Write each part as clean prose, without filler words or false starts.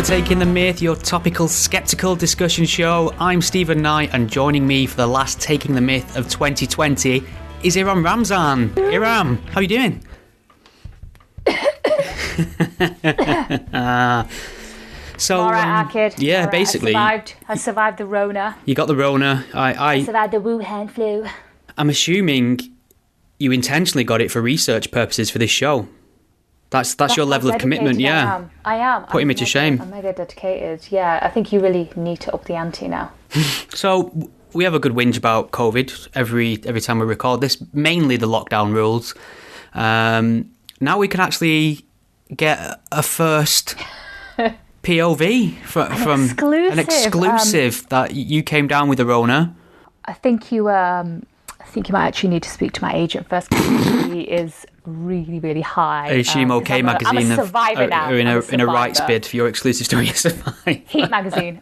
Taking the Myth, your topical skeptical discussion show. I'm Stephen Knight, and joining me for the last Taking the Myth of 2020 is Iram Ramzan. Iram, how are you doing? All right, kid. Yeah, right, basically. I survived the Rona. You got the Rona. I survived the Wuhan flu. I'm assuming you intentionally got it for research purposes for this show. That's your level of commitment, yeah. I am. Putting me to shame. I'm mega dedicated. Yeah, I think you really need to up the ante now. So we have a good whinge about COVID every time we record this, mainly the lockdown rules. Now we can actually get a first POV from an exclusive that you came down with the Rona. I think you might actually need to speak to my agent first, because he is really, really high. I assume OK Magazine I'm a survivor now. Are in a rights bid for your exclusive story. Heat Magazine.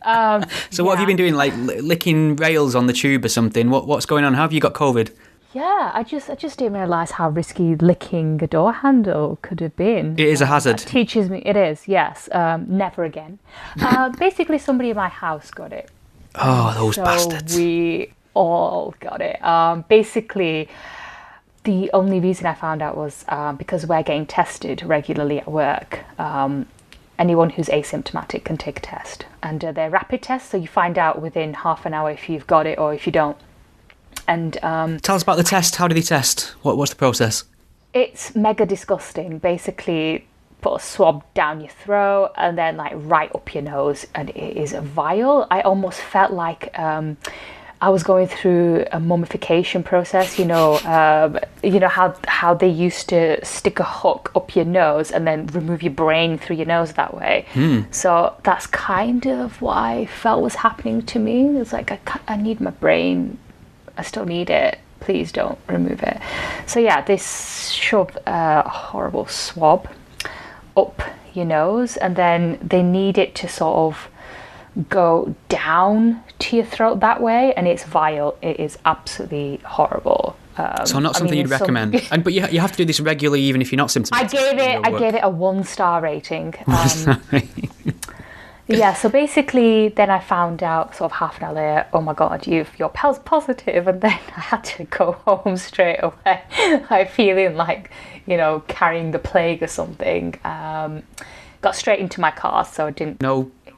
So what have you been doing, like licking rails on the tube or something? What's going on? How have you got COVID? Yeah, I just didn't realise how risky licking a door handle could have been. It is a hazard. That teaches me. It is, yes. Never again. Basically, somebody in my house got it. Oh, those bastards. We all got it. Basically, the only reason I found out was because we're getting tested regularly at work. Anyone who's asymptomatic can take a test, and they're rapid tests, so you find out within half an hour if you've got it or if you don't. And tell us about the test. How do they test? What's the process? It's mega disgusting. Basically, put a swab down your throat and then like right up your nose, and it is vile. I almost felt like I was going through a mummification process. You know how they used to stick a hook up your nose and then remove your brain through your nose that way. So that's kind of what I felt was happening to me. It's like I need my brain. I still need it. Please don't remove it. So yeah, they shove a horrible swab up your nose, and then they need it to sort of go down to your throat that way, and it's vile. It is absolutely horrible. So not something you'd recommend. But you have to do this regularly, even if you're not symptomatic. I gave it a 1-star rating. Yeah, so basically then I found out sort of half an hour later, oh my God, your pulse positive, and then I had to go home straight away. Like feeling like, carrying the plague or something. Got straight into my car, so I didn't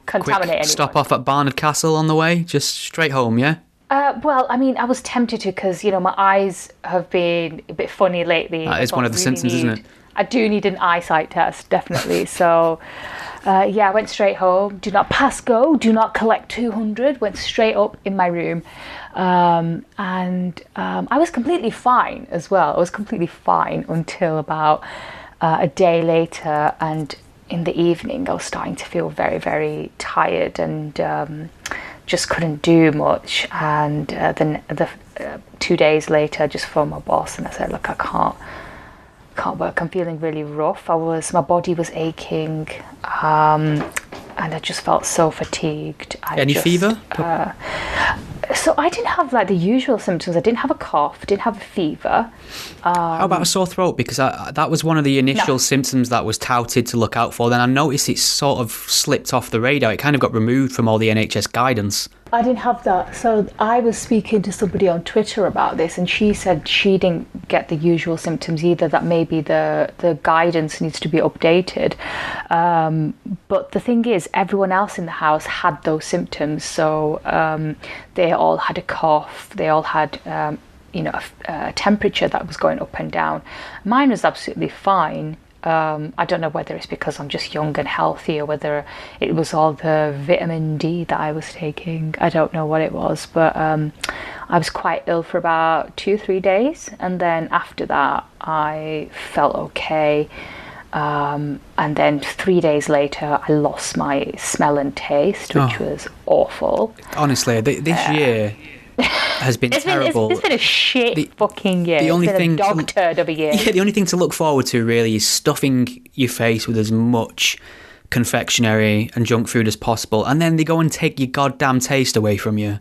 contaminate anyone. Stop off at Barnard Castle on the way, just straight home, yeah? Well, I mean, I was tempted to, because, my eyes have been a bit funny lately. That is one of the symptoms, isn't it? I do need an eyesight test, definitely. So, I went straight home. Do not pass go. Do not collect 200. Went straight up in my room. And I was completely fine as well. I was completely fine until about a day later. And in the evening, I was starting to feel very, very tired and just couldn't do much. And then 2 days later, I just phoned my boss and I said, look, I can't work. I'm feeling really rough. My body was aching, and I just felt so fatigued. Any fever? So I didn't have like the usual symptoms. I didn't have a cough, didn't have a fever. How about a sore throat? Because that was one of the initial symptoms that was touted to look out for. Then I noticed it sort of slipped off the radar. It kind of got removed from all the NHS guidance. I didn't have that. So I was speaking to somebody on Twitter about this, and she said she didn't get the usual symptoms either, that maybe the guidance needs to be updated. But the thing is, everyone else in the house had those symptoms. So they all had a cough. They all had, a temperature that was going up and down. Mine was absolutely fine. I don't know whether it's because I'm just young and healthy or whether it was all the vitamin D that I was taking. I don't know what it was, but I was quite ill for about 2-3 days, and then after that I felt okay. And then 3 days later I lost my smell and taste, which was awful. Honestly, this year has been terrible. It's been a shit fucking year. It's been a dog turd of a year. Yeah, the only thing to look forward to really is stuffing your face with as much confectionery and junk food as possible, and then they go and take your goddamn taste away from you.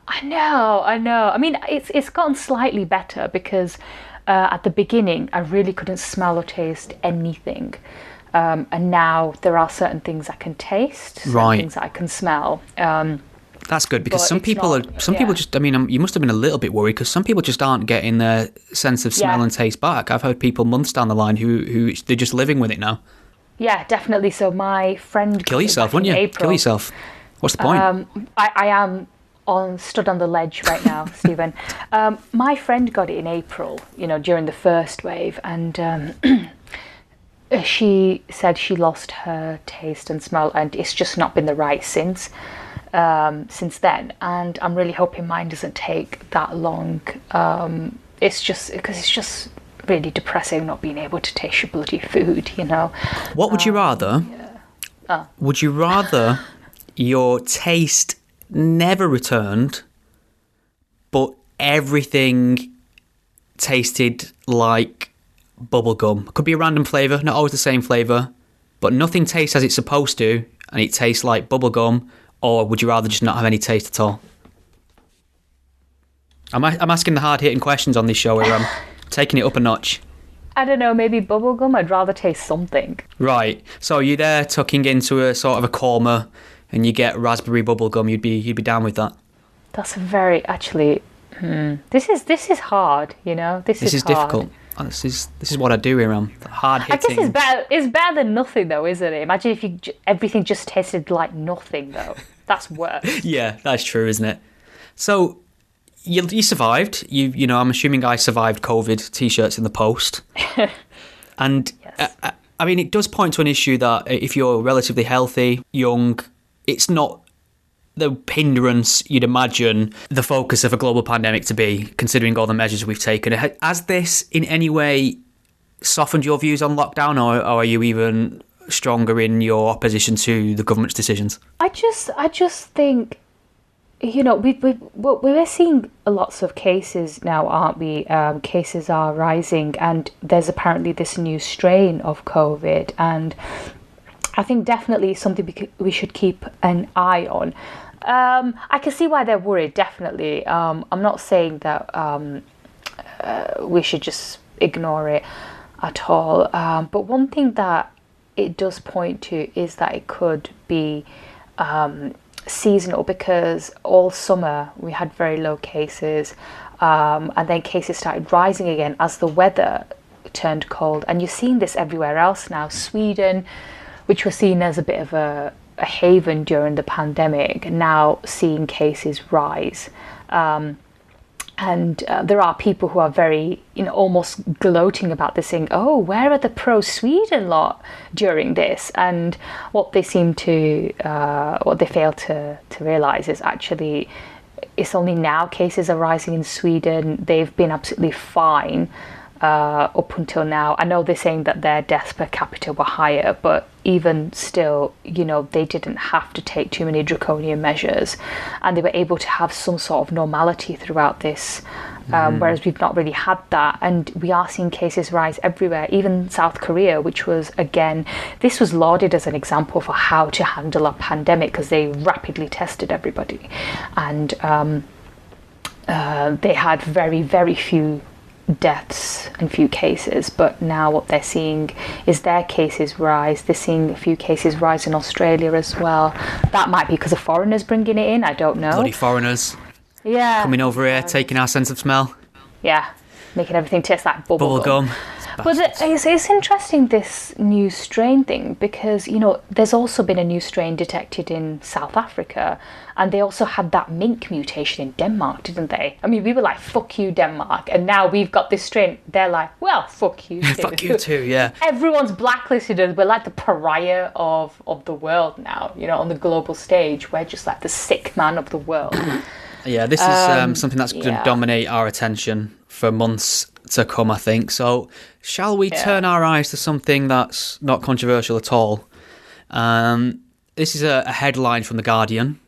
I know. I mean, it's gotten slightly better because at the beginning I really couldn't smell or taste anything. and now there are certain things I can taste, certain things that I can smell. That's good, because some people just, I mean, you must have been a little bit worried, because some people just aren't getting their sense of smell and taste back. I've heard people months down the line who they're just living with it now. Yeah, definitely. So my friend... Kill yourself, wouldn't you? April, kill yourself. What's the point? I am stood on the ledge right now, Stephen. My friend got it in April, during the first wave, and she said she lost her taste and smell, and it's just not been the right since then. And I'm really hoping mine doesn't take that long. It's just because it's just really depressing not being able to taste your bloody food, What would you rather? Would you rather your taste never returned, but everything tasted like bubblegum? Could be a random flavour, not always the same flavour, but nothing tastes as it's supposed to, and it tastes like bubblegum. Or would you rather just not have any taste at all? I'm asking the hard-hitting questions on this show where I'm taking it up a notch. I don't know, maybe bubblegum. I'd rather taste something. Right. So you're there tucking into a sort of a coma and you get raspberry bubblegum, you'd be down with that? That's a very, actually, this is hard, This is hard. Difficult. Oh, this is what I do, Iram. Hard hitting. I guess it's better than nothing, though, isn't it? Imagine if everything just tasted like nothing, though. That's worse. Yeah, that's true, isn't it? So you survived. I'm assuming I survived COVID. T-shirts in the post, and yes. I mean, it does point to an issue that if you're relatively healthy, young, it's not the hindrance you'd imagine the focus of a global pandemic to be, considering all the measures we've taken. Has this in any way softened your views on lockdown, or are you even stronger in your opposition to the government's decisions? I just think, we're seeing lots of cases now, aren't we? Cases are rising, and there's apparently this new strain of COVID, and I think definitely something we should keep an eye on. I can see why they're worried, definitely. I'm not saying that we should just ignore it at all. But one thing that it does point to is that it could be seasonal, because all summer we had very low cases, and then cases started rising again as the weather turned cold. And you're seeing this everywhere else now. Sweden, which was seen as a bit of a haven during the pandemic, now seeing cases rise. And there are people who are very, almost gloating about this, saying, oh, where are the pro-Sweden lot during this? And what they fail to realise is actually it's only now cases are rising in Sweden. They've been absolutely fine up until now. I know they're saying that their deaths per capita were higher, but even still, they didn't have to take too many draconian measures, and they were able to have some sort of normality throughout this, whereas we've not really had that. And we are seeing cases rise everywhere, even South Korea, which was, again, this was lauded as an example for how to handle a pandemic, because they rapidly tested everybody, and they had very, very few deaths and few cases. But now what they're seeing is their cases rise. They're seeing a few cases rise in Australia as well. That might be because of foreigners bringing it in, I don't know. Bloody foreigners. Yeah. Coming over here, taking our sense of smell. Yeah, making everything taste like bubble gum. But it's interesting, this new strain thing, because, there's also been a new strain detected in South Africa, and they also had that mink mutation in Denmark, didn't they? I mean, we were like, fuck you, Denmark, and now we've got this strain. They're like, well, fuck you too. Fuck you too, yeah. Everyone's blacklisted us. We're like the pariah of the world now, on the global stage. We're just like the sick man of the world. Yeah, this is something that's going to dominate our attention for months to come, I think. So shall we turn our eyes to something that's not controversial at all? This is a headline from The Guardian.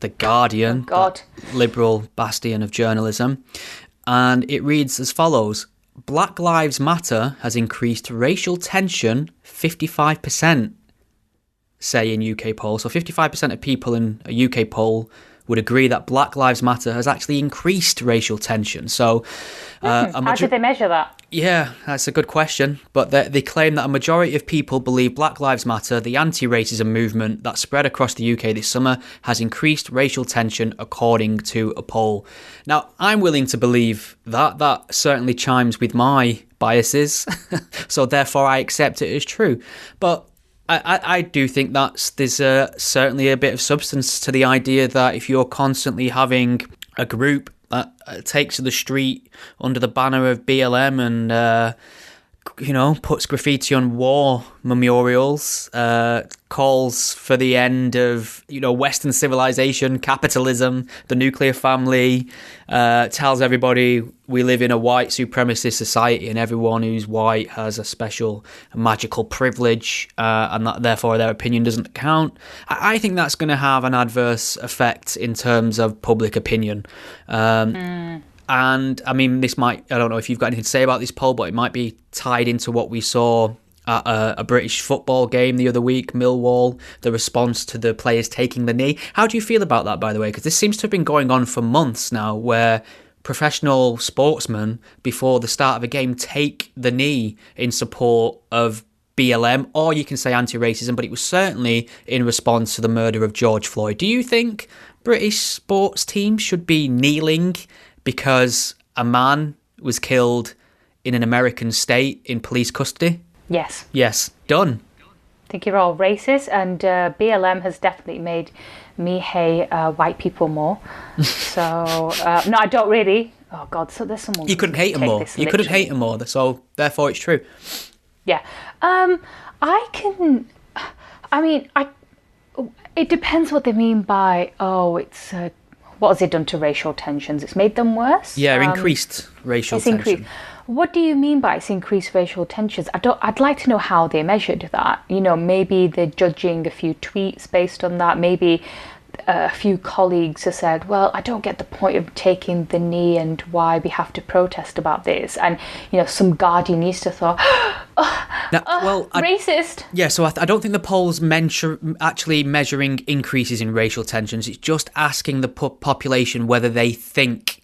The Guardian, that liberal bastion of journalism. And it reads as follows: Black Lives Matter has increased racial tension 55%, say in UK poll. So 55% of people in a UK poll would agree that Black Lives Matter has actually increased racial tension. So, how did they measure that? Yeah, that's a good question. But they claim that a majority of people believe Black Lives Matter, the anti-racism movement that spread across the UK this summer, has increased racial tension, according to a poll. Now, I'm willing to believe that. That certainly chimes with my biases, so therefore I accept it as true. But I do think there's certainly a bit of substance to the idea that if you're constantly having a group that takes to the street under the banner of BLM and, puts graffiti on war memorials, calls for the end of, Western civilization, capitalism, the nuclear family, tells everybody we live in a white supremacist society and everyone who's white has a special magical privilege, and that therefore their opinion doesn't count. I think that's going to have an adverse effect in terms of public opinion. And I mean, I don't know if you've got anything to say about this poll, but it might be tied into what we saw at a British football game the other week, Millwall, the response to the players taking the knee. How do you feel about that, by the way? Because this seems to have been going on for months now, where professional sportsmen, before the start of a game, take the knee in support of BLM, or you can say anti-racism, but it was certainly in response to the murder of George Floyd. Do you think British sports teams should be kneeling because a man was killed in an American state in police custody? Yes. Yes. Done. I think you're all racist, and BLM has definitely made me hate white people more. So, no, I don't really. Oh, God, so there's someone... You couldn't hate them more. You couldn't hate them more, so therefore it's true. Yeah. It depends what they mean by, what has it done to racial tensions? It's made them worse? Yeah, increased racial tension. What do you mean by it's increased racial tensions? I'd like to know how they measured that. Maybe they're judging a few tweets based on that. Maybe a few colleagues have said, well, I don't get the point of taking the knee and why we have to protest about this. And, some Guardianista thought, racist. Yeah, so I don't think the poll's actually measuring increases in racial tensions. It's just asking the population whether they think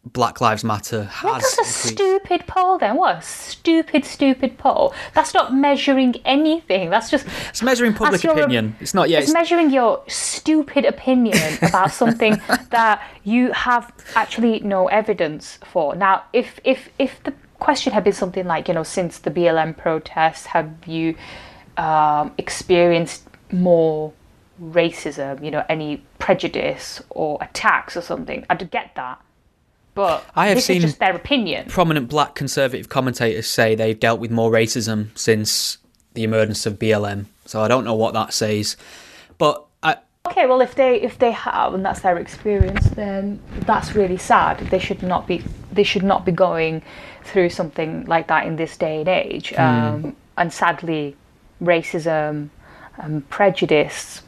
Black Lives Matter has What is a stupid poll then? What a stupid poll. That's not measuring anything. It's measuring public opinion. It's not. Yeah, it's measuring your stupid opinion about something that you have actually no evidence for. Now, if the question had been something like, since the BLM protests, have you experienced more racism? Any prejudice or attacks or something? I'd get that. But this is just their opinion. Prominent black conservative commentators say they've dealt with more racism since the emergence of BLM. So I don't know what that says. But okay, well, if they have, and that's their experience, then that's really sad. They should not be going through something like that in this day and age. And sadly, racism and prejudice,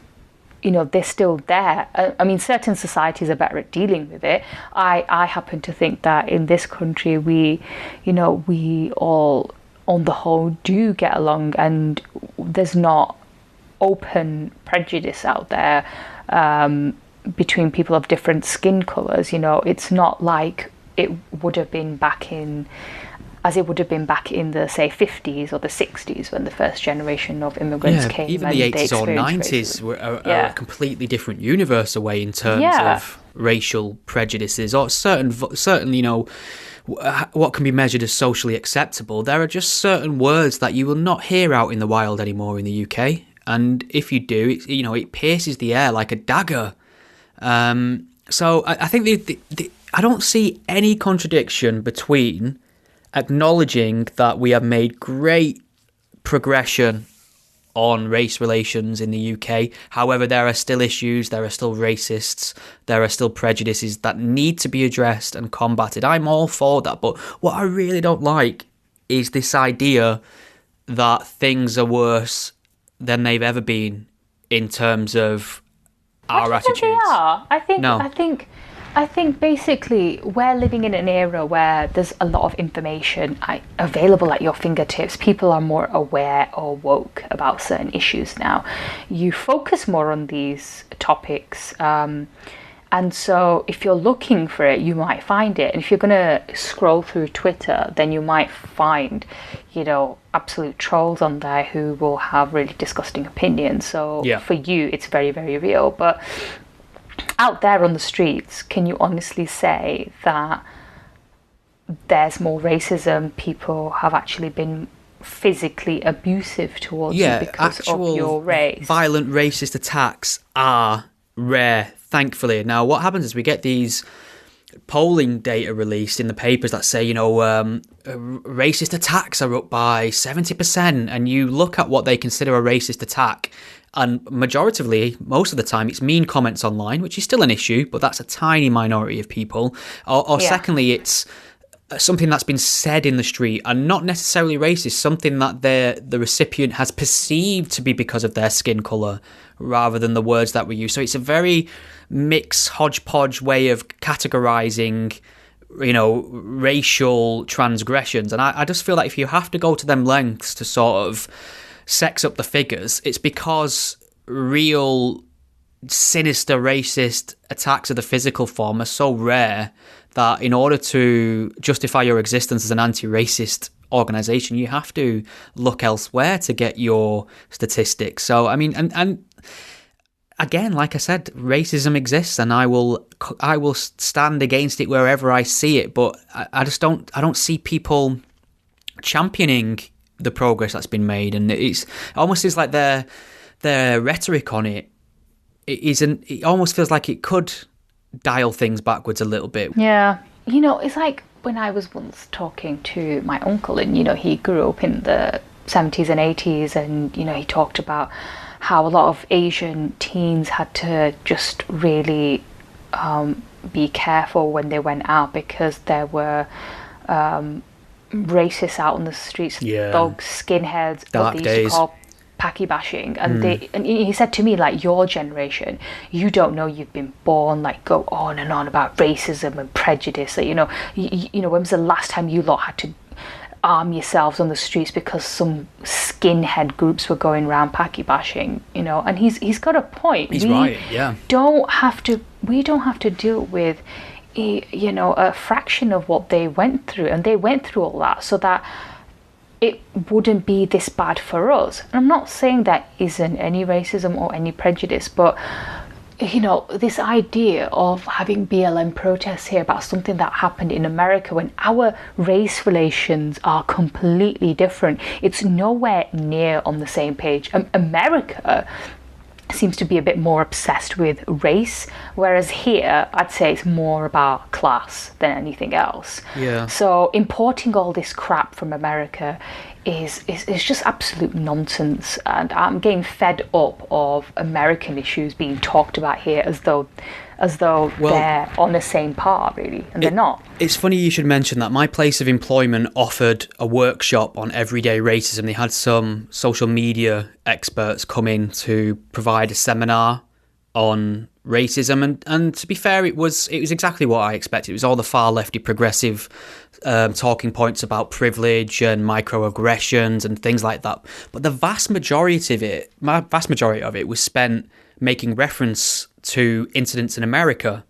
they're still there. I mean, certain societies are better at dealing with it. I happen to think that in this country, we all, on the whole, do get along, and there's not open prejudice out there between people of different skin colours. It's not like it would have been back in the, say, 50s or the 60s when the first generation of immigrants came. Even the 80s or 90s were a completely different universe away in terms of racial prejudices, or certain, what can be measured as socially acceptable. There are just certain words that you will not hear out in the wild anymore in the UK. And if you do, it pierces the air like a dagger. So I think I don't see any contradiction between acknowledging that we have made great progression on race relations in the UK. However, there are still issues, there are still racists, there are still prejudices that need to be addressed and combated. I'm all for that, but what I really don't like is this idea that things are worse than they've ever been in terms of our attitudes. They are. I think basically we're living in an era where there's a lot of information available at your fingertips. People are more aware or woke about certain issues now. You focus more on these topics, And so if you're looking for it, you might find it. And if you're going to scroll through Twitter, then you might find, absolute trolls on there who will have really disgusting opinions. So for you, it's very, very real. But out there on the streets, can you honestly say that there's more racism? People have actually been physically abusive towards you because of your race. Violent racist attacks are rare, thankfully. Now, what happens is we get these polling data released in the papers that say, racist attacks are up by 70%, and you look at what they consider a racist attack, and majoritively, most of the time, it's mean comments online, which is still an issue, but that's a tiny minority of people. Or secondly, it's something that's been said in the street and not necessarily racist, something that the recipient has perceived to be because of their skin colour rather than the words that were used. So it's a very mixed hodgepodge way of categorising, racial transgressions. And I just feel like if you have to go to them lengths to sort of sex up the figures, it's because real sinister racist attacks of the physical form are so rare that in order to justify your existence as an anti-racist organisation, you have to look elsewhere to get your statistics. So, I mean, and again, like I said, racism exists, and I will stand against it wherever I see it. But I don't see people championing the progress that's been made, and it almost is like their rhetoric on it. It almost feels like it could dial things backwards a little bit. Yeah. It's like when I was once talking to my uncle, and, he grew up in the 70s and 80s, and, he talked about how a lot of Asian teens had to just really be careful when they went out because there were racists out on the streets, thugs, skinheads, dark what they used days. to call packy bashing, and he said to me, like, your generation, you don't know, you've been born, like, go on and on about racism and prejudice. Like, when was the last time you lot had to arm yourselves on the streets because some skinhead groups were going around packy bashing? And he's got a point. He's right. Yeah. We don't have to deal with a fraction of what they went through, and they went through all that so that it wouldn't be this bad for us. And I'm not saying that isn't any racism or any prejudice, but this idea of having BLM protests here about something that happened in America when our race relations are completely different, it's nowhere near on the same page. America seems to be a bit more obsessed with race, whereas here I'd say it's more about class than anything else. Yeah. So importing all this crap from America is just absolute nonsense, and I'm getting fed up of American issues being talked about here as though they're on the same par, really, and they're not. It's funny you should mention that. My place of employment offered a workshop on everyday racism. They had some social media experts come in to provide a seminar on racism, and to be fair, it was exactly what I expected. It was all the far lefty progressive talking points about privilege and microaggressions and things like that. But the vast majority of it was spent making reference to incidents in America.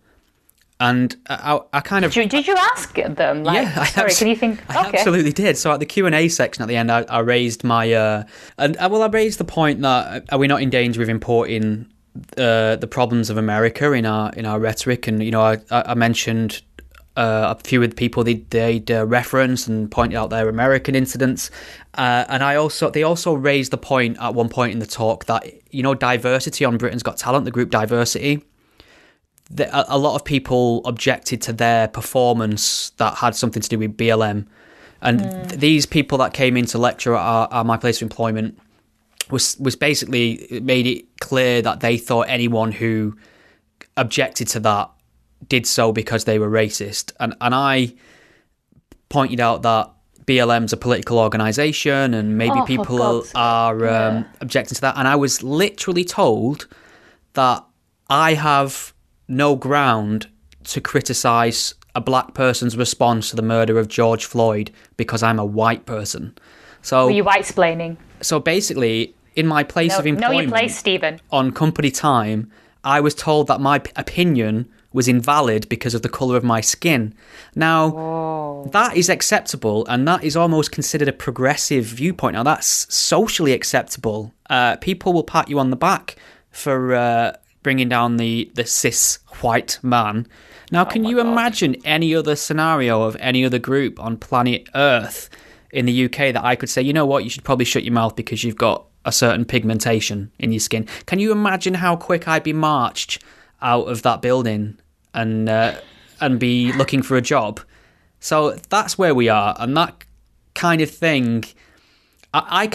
And I kind of... Did you ask them? Can you think... I absolutely did. So at the Q&A section at the end, I raised my... I raised the point that are we not in danger of importing the problems of America in our rhetoric? And, I mentioned a few of the people they'd referenced and pointed out their American incidents. And they also raised the point at one point in the talk that, diversity on Britain's Got Talent, the group Diversity, a lot of people objected to their performance that had something to do with BLM. And these people that came in to lecture at my place of employment was basically, it made it clear that they thought anyone who objected to that did so because they were racist. And I pointed out that BLM's a political organisation and maybe people are objecting to that. And I was literally told that I have no ground to criticise a black person's response to the murder of George Floyd because I'm a white person. So were you white-splaining? So basically, in my place of employment, Stephen, on company time, I was told that my opinion was invalid because of the colour of my skin. Now, that is acceptable, and that is almost considered a progressive viewpoint. Now, that's socially acceptable. People will pat you on the back for bringing down the cis white man. Now, can you imagine any other scenario of any other group on planet Earth in the UK that I could say, you know what, you should probably shut your mouth because you've got a certain pigmentation in your skin? Can you imagine how quick I'd be marched out of that building and be looking for a job? So that's where we are, and that kind of thing, I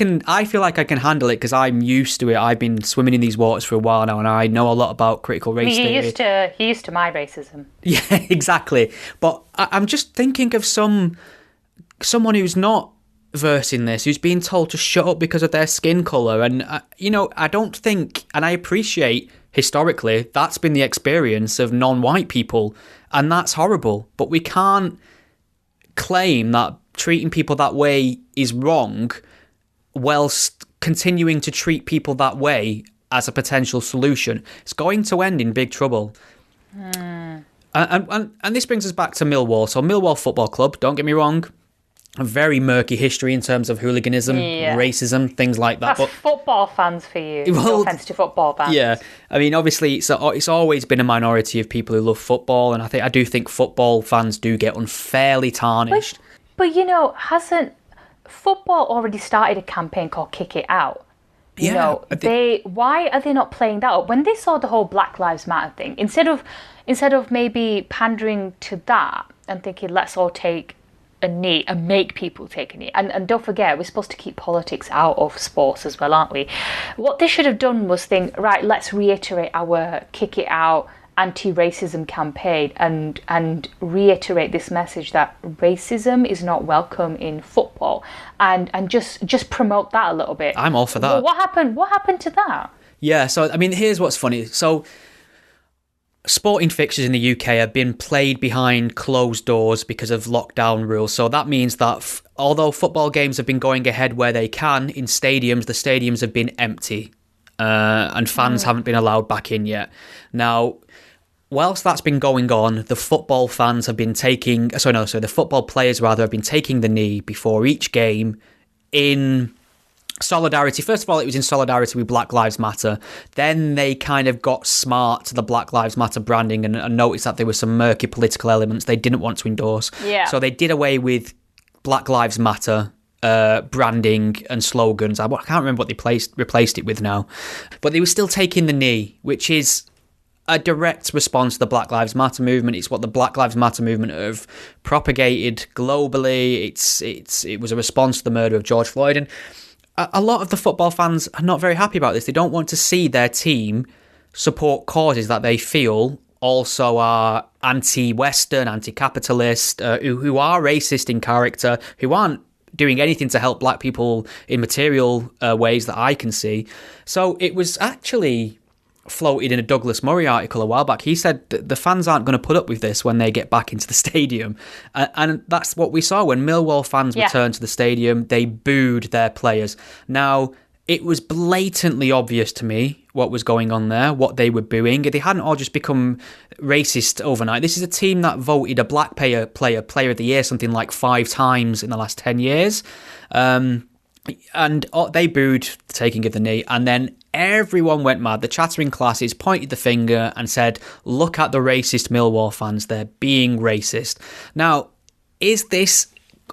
feel like I can handle it because I'm used to it. I've been swimming in these waters for a while now, and I know a lot about critical race theory. You're used to my racism. Yeah, exactly. But I'm just thinking of someone who's not versed in this, who's being told to shut up because of their skin colour. And, I don't think, and I appreciate historically, that's been the experience of non-white people, and that's horrible. But we can't claim that treating people that way is wrong whilst continuing to treat people that way as a potential solution. It's going to end in big trouble. And this brings us back to Millwall. So Millwall Football Club, don't get me wrong, a very murky history in terms of hooliganism, racism, things like that. That's football fans for you. No offence to football fans. Yeah, I mean, obviously, it's always been a minority of people who love football, and I do think football fans do get unfairly tarnished. But hasn't football already started a campaign called Kick It Out? Why are they not playing that up? When they saw the whole Black Lives Matter thing, instead of maybe pandering to that and thinking, let's all take a knee and make people take a knee. And don't forget, we're supposed to keep politics out of sports as well, aren't we? What they should have done was think, right, let's reiterate our Kick It Out anti-racism campaign and reiterate this message that racism is not welcome in football, and just promote that a little bit. I'm all for that. Well, what happened to that? Yeah, so I mean, here's what's funny. So sporting fixtures in the UK have been played behind closed doors because of lockdown rules. So that means that although football games have been going ahead where they can in stadiums, the stadiums have been empty and fans haven't been allowed back in yet. Now, whilst that's been going on, the football fans have been the football players rather have been taking the knee before each game in solidarity. First of all, it was in solidarity with Black Lives Matter. Then they kind of got smart to the Black Lives Matter branding and noticed that there were some murky political elements they didn't want to endorse. Yeah. So they did away with Black Lives Matter branding and slogans. I can't remember what they replaced it with now. But they were still taking the knee, which is a direct response to the Black Lives Matter movement. It's what the Black Lives Matter movement have propagated globally. It was a response to the murder of George Floyd, and a lot of the football fans are not very happy about this. They don't want to see their team support causes that they feel also are anti-Western, anti-capitalist, who are racist in character, who aren't doing anything to help black people in material ways that I can see. So it was actually floated in a Douglas Murray article a while back. He said that the fans aren't going to put up with this when they get back into the stadium. And that's what we saw when Millwall fans returned to the stadium. They booed their players. Now, it was blatantly obvious to me what was going on there, what they were booing. They hadn't all just become racist overnight. This is a team that voted a black player of the year something like 5 times in the last 10 years. And they booed the taking of the knee, and then everyone went mad. The chattering classes pointed the finger and said, look at the racist Millwall fans, they're being racist. Now, is this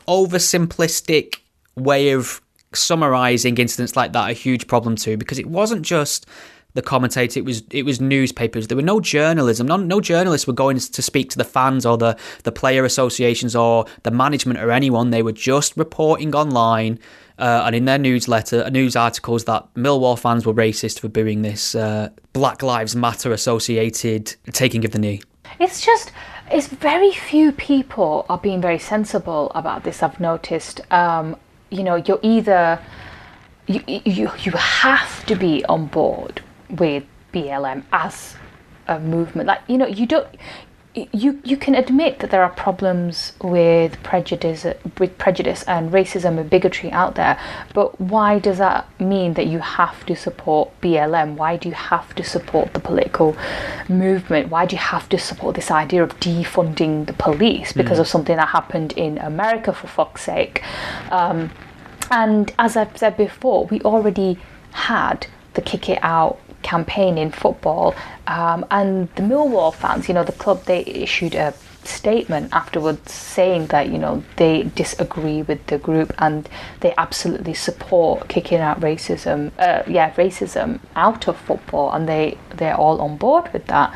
oversimplistic way of summarising incidents like that a huge problem too? Because it wasn't just the commentator, it was newspapers. There were no journalism. No journalists were going to speak to the fans or the player associations or the management or anyone. They were just reporting online and in their news articles that Millwall fans were racist for booing this Black Lives Matter associated taking of the knee. It's very few people are being very sensible about this, I've noticed. You're either you have to be on board with BLM as a movement. Like, you don't. you can admit that there are problems with prejudice and racism and bigotry out there, but why does that mean that you have to support BLM? Why do you have to support the political movement? Why do you have to support this idea of defunding the police because of something that happened in America, for fuck's sake? And as I've said before, we already had the Kick It Out campaign in football, and the Millwall fans, the club, they issued a statement afterwards saying that they disagree with the group and they absolutely support kicking out racism out of football, and they're all on board with that.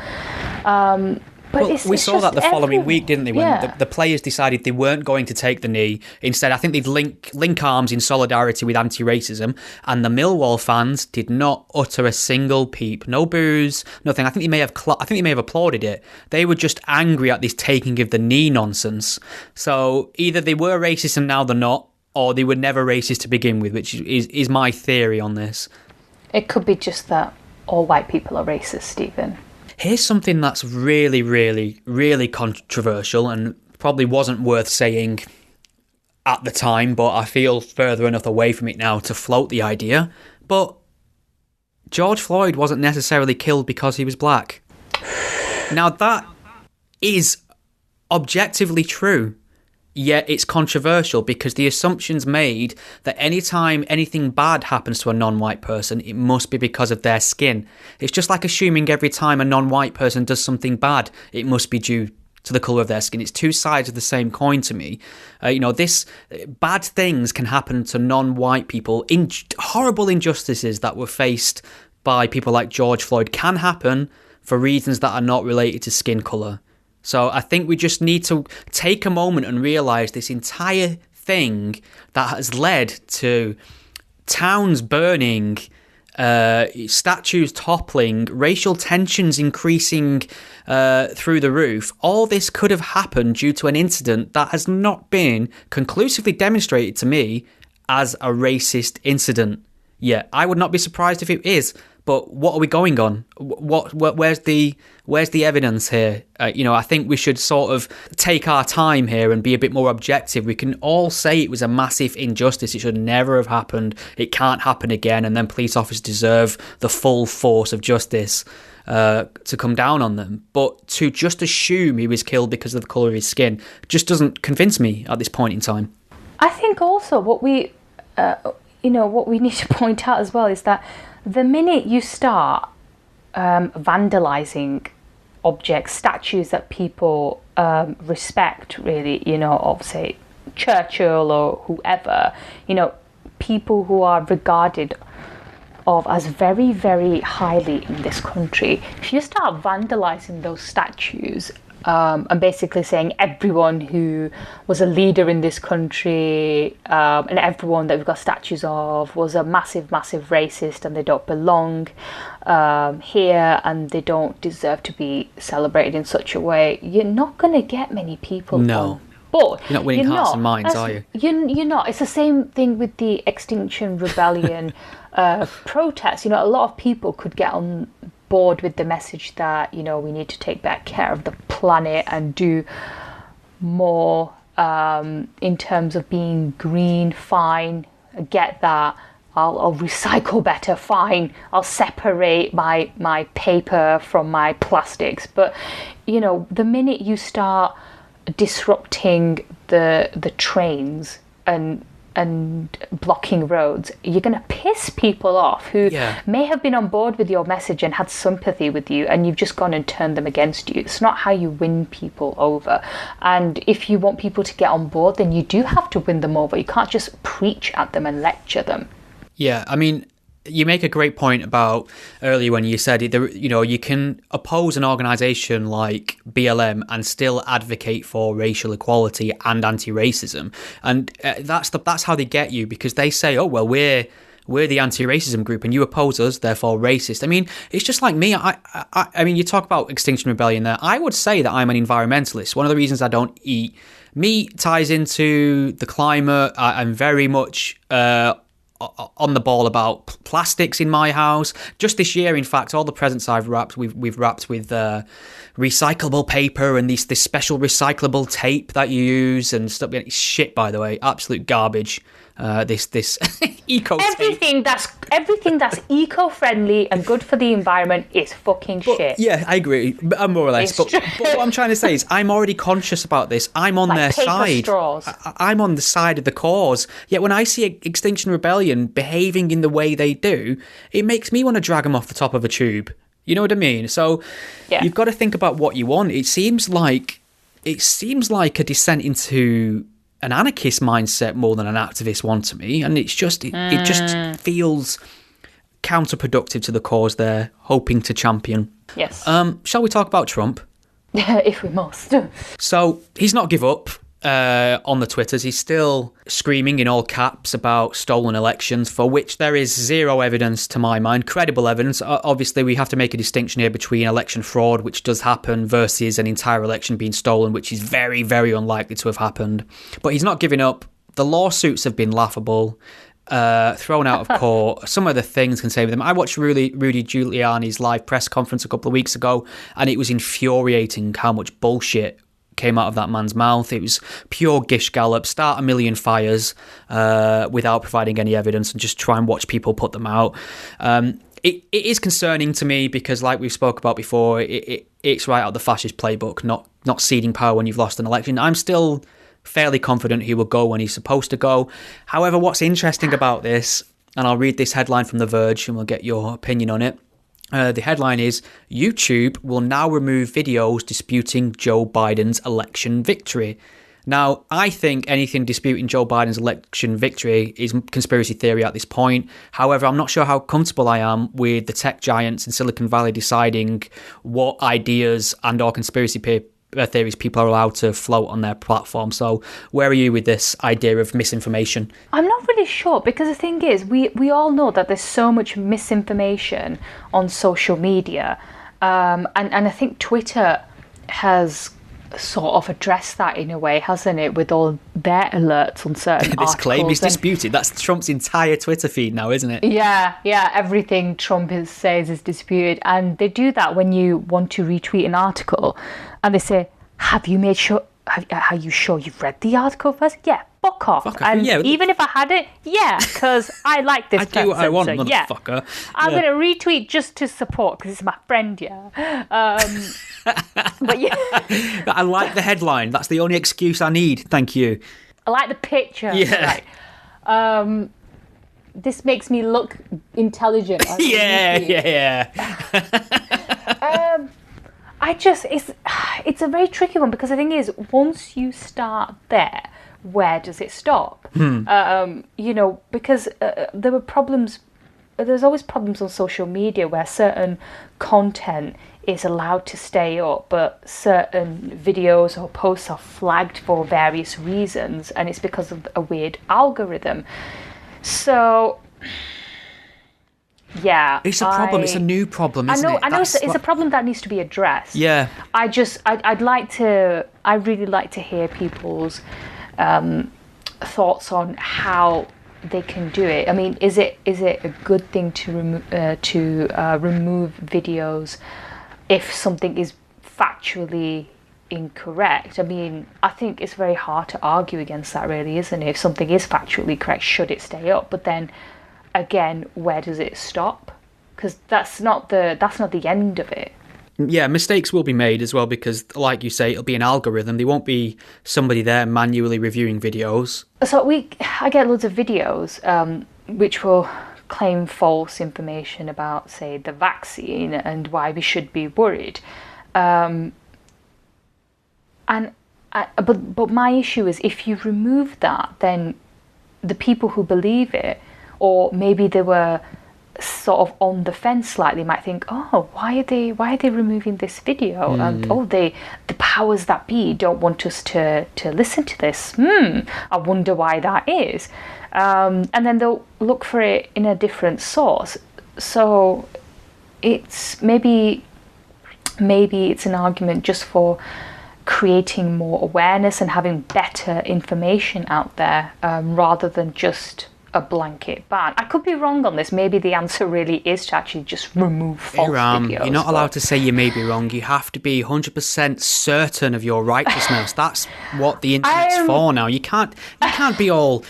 But we saw that the following week, didn't they? When the players decided they weren't going to take the knee. Instead, I think they'd link arms in solidarity with anti-racism, and the Millwall fans did not utter a single peep. No boos, nothing. I think they may have applauded it. They were just angry at this taking of the knee nonsense. So either they were racist and now they're not, or they were never racist to begin with, which is my theory on this. It could be just that all white people are racist, Stephen. Here's something that's really, really, really controversial and probably wasn't worth saying at the time, but I feel further enough away from it now to float the idea. But George Floyd wasn't necessarily killed because he was black. Now, that is objectively true, yet it's controversial because the assumption's made that anytime anything bad happens to a non-white person, it must be because of their skin. It's just like assuming every time a non-white person does something bad, it must be due to the colour of their skin. It's two sides of the same coin to me. This bad things can happen to non-white people. Horrible injustices that were faced by people like George Floyd can happen for reasons that are not related to skin colour. So I think we just need to take a moment and realise this entire thing that has led to towns burning, statues toppling, racial tensions increasing through the roof. All this could have happened due to an incident that has not been conclusively demonstrated to me as a racist incident. Yeah, I would not be surprised if it is. But what are we going on? Where's the evidence here? I think we should sort of take our time here and be a bit more objective. We can all say it was a massive injustice. It should never have happened. It can't happen again. And then police officers deserve the full force of justice to come down on them. But to just assume he was killed because of the colour of his skin just doesn't convince me at this point in time. I think also what we need to point out as well is that the minute you start vandalising objects, statues that people respect, really, of, say, Churchill or whoever, people who are regarded of as very, very highly in this country, if you start vandalising those statues, and basically saying everyone who was a leader in this country and everyone that we've got statues of was a massive, massive racist and they don't belong here and they don't deserve to be celebrated in such a way, you're not going to get many people on board. You're not winning hearts and minds, are you? You're not. It's the same thing with the Extinction Rebellion protests. A lot of people could get on board with the message that we need to take better care of the planet and do more in terms of being green. Fine, I get that. I'll recycle better. Fine, I'll separate my paper from my plastics. But the minute you start disrupting the trains and blocking roads, you're going to piss people off who may have been on board with your message and had sympathy with you, and you've just gone and turned them against you. It's not how you win people over. And if you want people to get on board, then you do have to win them over. You can't just preach at them and lecture them. Yeah, I mean, you make a great point about earlier when you said, you can oppose an organisation like BLM and still advocate for racial equality and anti-racism, and that's how they get you, because they say, oh well, we're the anti-racism group and you oppose us, therefore racist. I mean, it's just like me. I mean, you talk about Extinction Rebellion there. I would say that I'm an environmentalist. One of the reasons I don't eat meat ties into the climate. I'm very much on the ball about plastics in my house. Just this year, in fact, all the presents I've wrapped, we've wrapped with recyclable paper and this special recyclable tape that you use and stuff. It's shit, by the way, absolute garbage. This eco everything that's eco-friendly and good for the environment is fucking shit. Yeah, I agree, more or less. But what I'm trying to say is, I'm already conscious about this. I'm on their side. Straws. I'm on the side of the cause. Yet when I see Extinction Rebellion behaving in the way they do, it makes me want to drag them off the top of a tube. You know what I mean? So You've got to think about what you want. It seems like a descent into an anarchist mindset more than an activist one to me, and it just feels counterproductive to the cause they're hoping to champion. Yes. Shall we talk about Trump? If we must. So he's not give up on the Twitters. He's still screaming in all caps about stolen elections, for which there is zero evidence to my mind, credible evidence. Obviously, we have to make a distinction here between election fraud, which does happen, versus an entire election being stolen, which is very, very unlikely to have happened. But he's not giving up. The lawsuits have been laughable. Thrown out of court. Some of the things can say with them. I watched Rudy Giuliani's live press conference a couple of weeks ago, and it was infuriating how much bullshit came out of that man's mouth. It was pure gish gallop, start a million fires without providing any evidence, and just try and watch people put them out. It is concerning to me because, like we've spoke about before, it's right out the fascist playbook, not ceding power when you've lost an election. I'm still fairly confident he will go when he's supposed to go. However, what's interesting about this, and I'll read this headline from The Verge and we'll get your opinion on it. The headline is, YouTube will now remove videos disputing Joe Biden's election victory. Now, I think anything disputing Joe Biden's election victory is conspiracy theory at this point. However, I'm not sure how comfortable I am with the tech giants in Silicon Valley deciding what ideas and or conspiracy theories people are allowed to float on their platform. So where are you with this idea of misinformation? I'm not really sure, because the thing is, we all know that there's so much misinformation on social media, and I think Twitter has sort of addressed that in a way, hasn't it, with all their alerts on certain this articles. Claim is disputed. That's Trump's entire Twitter feed now, isn't it? Yeah, everything Trump says is disputed, and they do that when you want to retweet an article, and they say, "Have you made sure? Are you sure you've read the article first?" Yeah, fuck off. And yeah. Even if I hadn't, because I like this person. I do what I want, so, motherfucker. I'm going to retweet just to support, because it's my friend, But yeah. I like the headline. That's the only excuse I need. Thank you. I like the picture. Yeah. Right. This makes me look intelligent. Yeah. It's a very tricky one, because the thing is, once you start there, where does it stop? Because there were problems. There's always problems on social media where certain content is allowed to stay up, but certain videos or posts are flagged for various reasons, and it's because of a weird algorithm. So yeah, it's a problem. It's a new problem, isn't it? I know. It's a problem that needs to be addressed. Yeah. I really like to hear people's thoughts on how they can do it. I mean, is it a good thing to remove videos if something is factually incorrect? I mean, I think it's very hard to argue against that, really, isn't it? If something is factually correct, should it stay up? But then again, where does it stop? Because that's not the end of it. Yeah, mistakes will be made as well, because, like you say, it'll be an algorithm. There won't be somebody there manually reviewing videos. So I get loads of videos which will claim false information about, say, the vaccine and why we should be worried. But my issue is, if you remove that, then the people who believe it, or maybe they were sort of on the fence slightly, might think, oh, why are they removing this video? And the powers that be don't want us to listen to this. I wonder why that is. And then they'll look for it in a different source. So it's maybe it's an argument just for creating more awareness and having better information out there, rather than just a blanket ban. I could be wrong on this. Maybe the answer really is to actually just remove false videos. You're not allowed to say you may be wrong. You have to be 100% certain of your righteousness. That's what the internet's for now. You can't be all,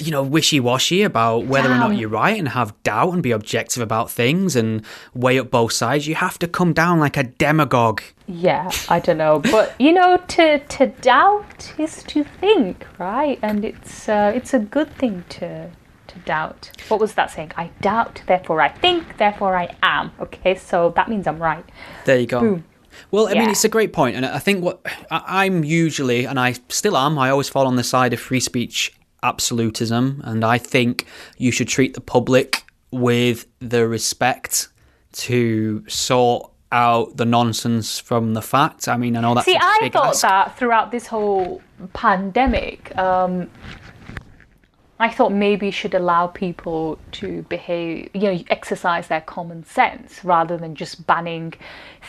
wishy-washy about whether or not you're right and have doubt and be objective about things and weigh up both sides. You have to come down like a demagogue. Yeah, I don't know, but to doubt is to think, right? And it's a good thing to doubt. What was that saying? I doubt, therefore I think, therefore I am. Okay, so that means I'm right. There you go. Boom. Well, I mean, it's a great point, and I think what I'm usually, and I still am, I always fall on the side of free speech absolutism, and I think you should treat the public with the respect to sort out the nonsense from the fact. I mean, I know that's a big I thought ask. that throughout this whole pandemic, I thought maybe you should allow people to behave, exercise their common sense rather than just banning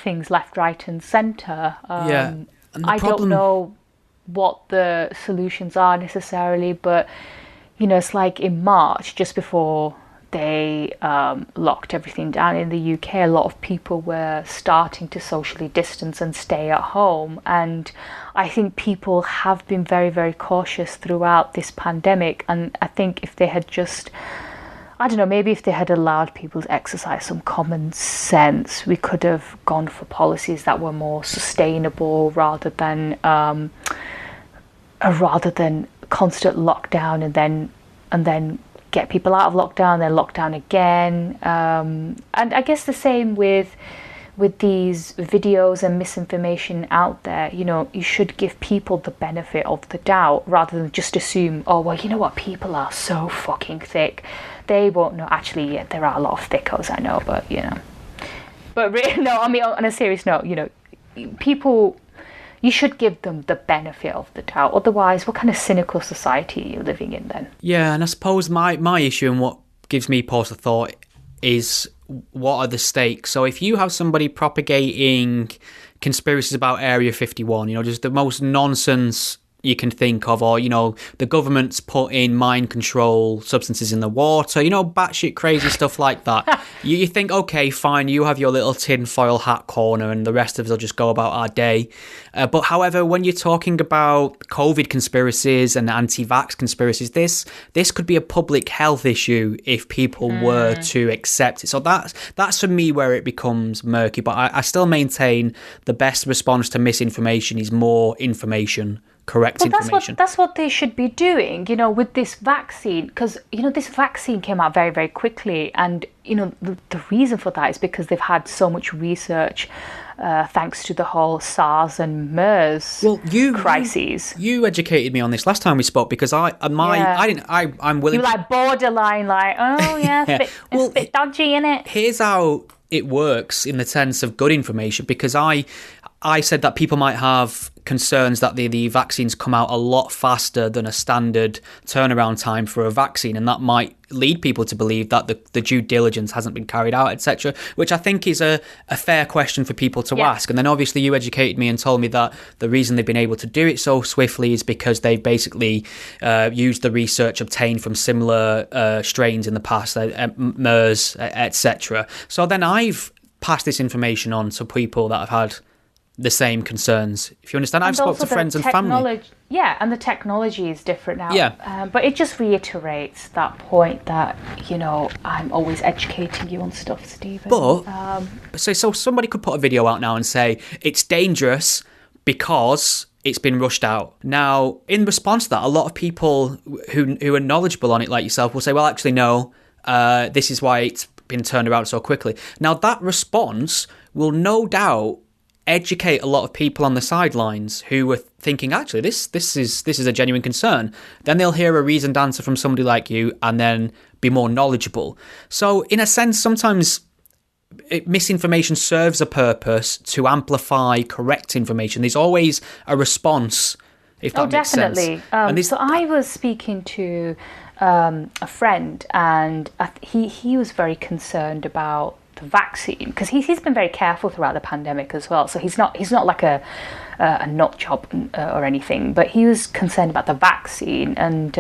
things left, right, and centre. And I don't know what the solutions are necessarily, but it's like in March, just before they locked everything down in the UK, a lot of people were starting to socially distance and stay at home, and I think people have been very, very cautious throughout this pandemic. And I think if they had just, I don't know, maybe if they had allowed people to exercise some common sense, we could have gone for policies that were more sustainable rather than constant lockdown and then get people out of lockdown, then lockdown again. And I guess the same with these videos and misinformation out there. You should give people the benefit of the doubt rather than just assume, oh, well, you know what, people are so fucking thick. They won't know. Actually, yeah, there are a lot of thickos, I know, but, But no, I mean, on a serious note, people, you should give them the benefit of the doubt. Otherwise, what kind of cynical society are you living in then? Yeah, and I suppose my issue and what gives me pause for thought is, what are the stakes? So if you have somebody propagating conspiracies about Area 51, just the most nonsense you can think of, or, the government's put in mind control substances in the water, batshit crazy stuff like that. You think, okay, fine, you have your little tinfoil hat corner and the rest of us will just go about our day. But however, when you're talking about COVID conspiracies and anti-vax conspiracies, this could be a public health issue if people were to accept it. So that's for me where it becomes murky. But I still maintain the best response to misinformation is more information. Correct information. That's what they should be doing, with this vaccine, because this vaccine came out very, very quickly, and the reason for that is because they've had so much research thanks to the whole SARS and MERS crises. You educated me on this last time we spoke, because I'm willing. You were like borderline, like, oh yeah, it's a bit dodgy, innit? Here's how it works in the sense of good information, because I said that people might have concerns that the vaccines come out a lot faster than a standard turnaround time for a vaccine, and that might lead people to believe that the due diligence hasn't been carried out, etc., which I think is a fair question for people to ask. And then obviously you educated me and told me that the reason they've been able to do it so swiftly is because they've basically used the research obtained from similar strains in the past, MERS, etc. So then I've passed this information on to people that have had the same concerns, if you understand. I've spoken to friends and family. Yeah, and the technology is different now. Yeah. But it just reiterates that point that, I'm always educating you on stuff, Stephen. But, so somebody could put a video out now and say, it's dangerous because it's been rushed out. Now, in response to that, a lot of people who are knowledgeable on it, like yourself, will say, well, actually, no, this is why it's been turned around so quickly. Now, that response will no doubt educate a lot of people on the sidelines who were thinking, actually, this is a genuine concern. Then they'll hear a reasoned answer from somebody like you and then be more knowledgeable. So in a sense, sometimes misinformation serves a purpose to amplify correct information. There's always a response, if that makes sense. Definitely. So I was speaking to a friend, and he was very concerned about the vaccine, because he's been very careful throughout the pandemic as well. So he's not like a nut job or anything, but he was concerned about the vaccine. And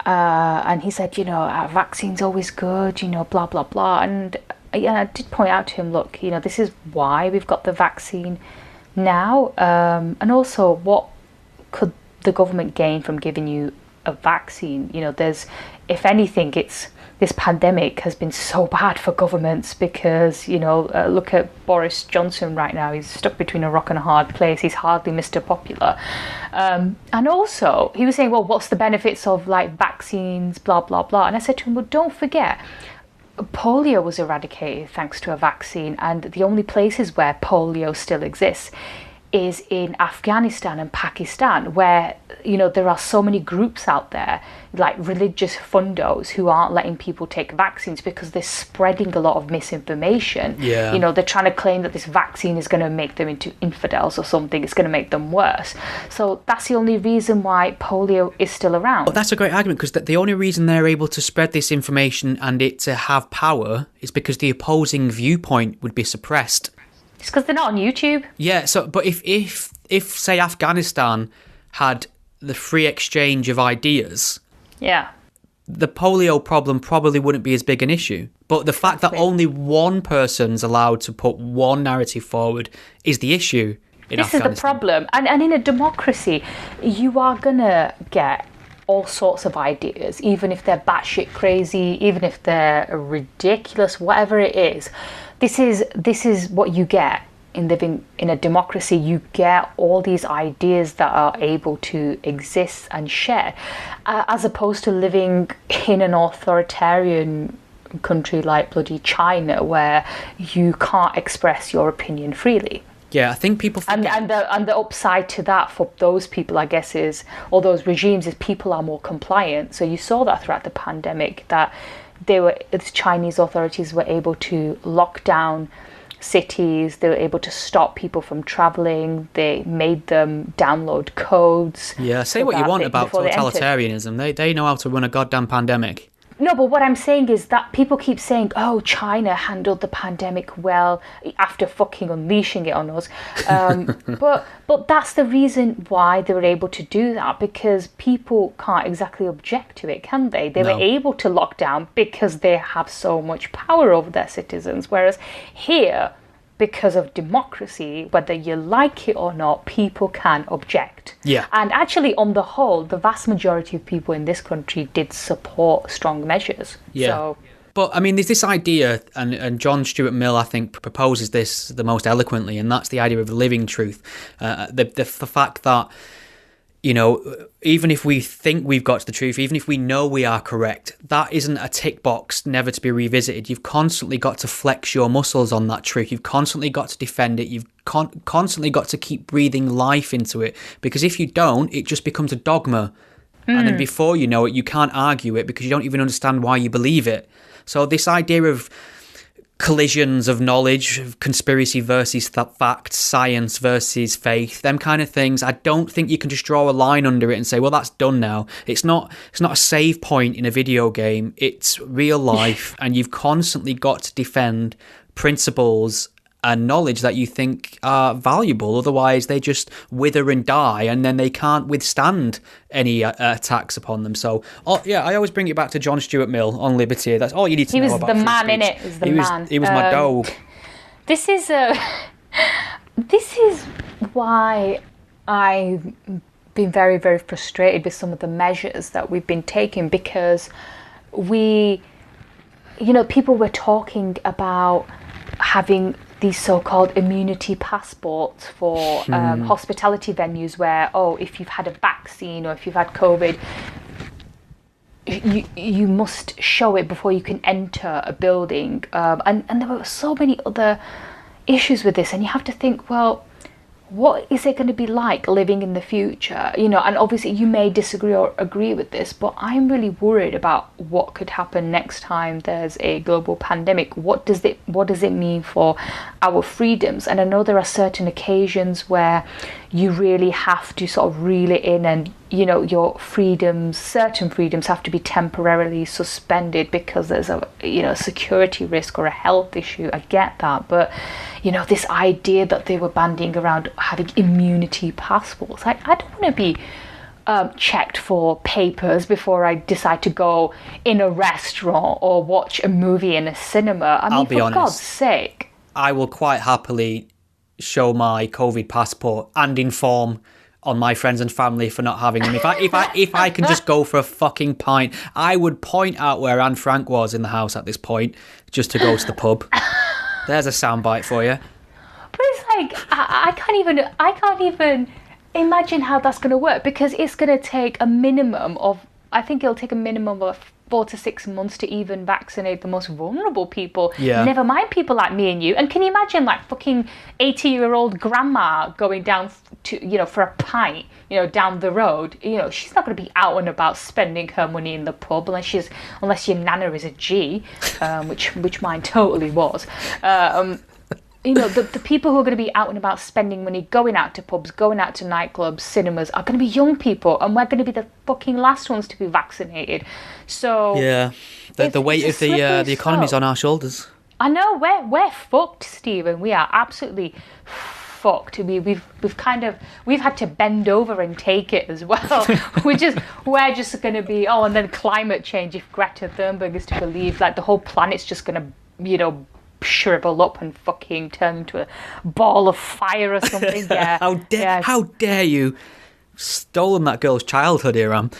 And he said, our vaccine's always good, blah, blah, blah. And I did point out to him, look, this is why we've got the vaccine now. And also, what could the government gain from giving you a vaccine? If anything, this pandemic has been so bad for governments because, look at Boris Johnson right now. He's stuck between a rock and a hard place. He's hardly Mr. Popular. And also, he was saying, well, what's the benefits of vaccines, blah, blah, blah. And I said to him, well, don't forget, polio was eradicated thanks to a vaccine. And the only places where polio still exists is in Afghanistan and Pakistan, where there are so many groups out there, like religious fundos, who aren't letting people take vaccines because they're spreading a lot of misinformation. They're trying to claim that this vaccine is going to make them into infidels or something. It's going to make them worse. So that's the only reason why polio is still around. Well, that's a great argument, because the only reason they're able to spread this information and it to have power is because the opposing viewpoint would be suppressed. It's because they're not on YouTube. Yeah, but if say Afghanistan had the free exchange of ideas, the polio problem probably wouldn't be as big an issue. But the fact that only one person's allowed to put one narrative forward is the issue in Afghanistan. This is the problem. And in a democracy, you are going to get all sorts of ideas, even if they're batshit crazy, even if they're ridiculous, whatever it is. This is what you get in living in a democracy. You get all these ideas that are able to exist and share, as opposed to living in an authoritarian country like bloody China, where you can't express your opinion freely. Yeah, I think people forget. And the upside to that for those people, I guess, or those regimes, is people are more compliant. So you saw that throughout the pandemic, that the Chinese authorities were able to lock down cities. They were able to stop people from traveling. They made them download codes. Yeah, say what you want about totalitarianism. They know how to run a goddamn pandemic. No, but what I'm saying is that people keep saying, oh, China handled the pandemic well after fucking unleashing it on us. But that's the reason why they were able to do that, because people can't exactly object to it, can they? They were able to lock down because they have so much power over their citizens. Whereas here, because of democracy, whether you like it or not, people can object. Yeah. And actually, on the whole, the vast majority of people in this country did support strong measures. Yeah. So, but, I mean, there's this idea, and John Stuart Mill, I think, proposes this the most eloquently, and that's the idea of living truth. The fact that, even if we think we've got to the truth, even if we know we are correct, that isn't a tick box never to be revisited. You've constantly got to flex your muscles on that truth. You've constantly got to defend it. You've constantly got to keep breathing life into it, because if you don't, it just becomes a dogma. And then before you know it, you can't argue it because you don't even understand why you believe it. So this idea of collisions of knowledge, conspiracy versus fact, science versus faith, them kind of things, I don't think you can just draw a line under it and say, well, that's done now. It's not a save point in a video game. It's real life, and you've constantly got to defend principles and knowledge that you think are valuable. Otherwise, they just wither and die, and then they can't withstand any attacks upon them. So, I always bring it back to John Stuart Mill on liberty. That's all you need to know about free speech. He was the man. He was my dog. This is why I've been very, very frustrated with some of the measures that we've been taking, because people were talking about having these so-called immunity passports for hospitality venues, where, if you've had a vaccine or if you've had COVID, you must show it before you can enter a building. And there were so many other issues with this, and you have to think, well, what is it going to be like living in the future? And obviously you may disagree or agree with this, but I'm really worried about what could happen next time there's a global pandemic. What does it mean for our freedoms? And I know there are certain occasions where you really have to sort of reel it in, and your certain freedoms have to be temporarily suspended because there's a security risk or a health issue. I get that, but this idea that they were bandying around having immunity passports, I don't want to be checked for papers before I decide to go in a restaurant or watch a movie in a cinema. I mean, I'll be honest, God's sake. I will quite happily show my COVID passport and inform on my friends and family for not having them. If I can just go for a fucking pint, I would point out where Anne Frank was in the house at this point just to go to the pub. There's a soundbite for you. But it's like I can't even imagine how that's going to work, because it's going to take a minimum of, I think it'll take a minimum of 4 to 6 months to even vaccinate the most vulnerable people. Yeah. Never mind people like me and you. And can you imagine like fucking 80-year-old grandma going down to, for a pint, down the road? She's not going to be out and about spending her money in the pub unless your nana is a G, which mine totally was. The people who are going to be out and about spending money, going out to pubs, going out to nightclubs, cinemas, are going to be young people, and we're going to be the fucking last ones to be vaccinated. So yeah, the weight of the economy's on our shoulders. I know, we're fucked, Stephen. We are absolutely fucked. We've had to bend over and take it as well. we're just going to be and then climate change. If Greta Thunberg is to believe, like the whole planet's just going to shrivel up and fucking turn into a ball of fire or something. Yeah. How dare you? Stolen that girl's childhood, Iram.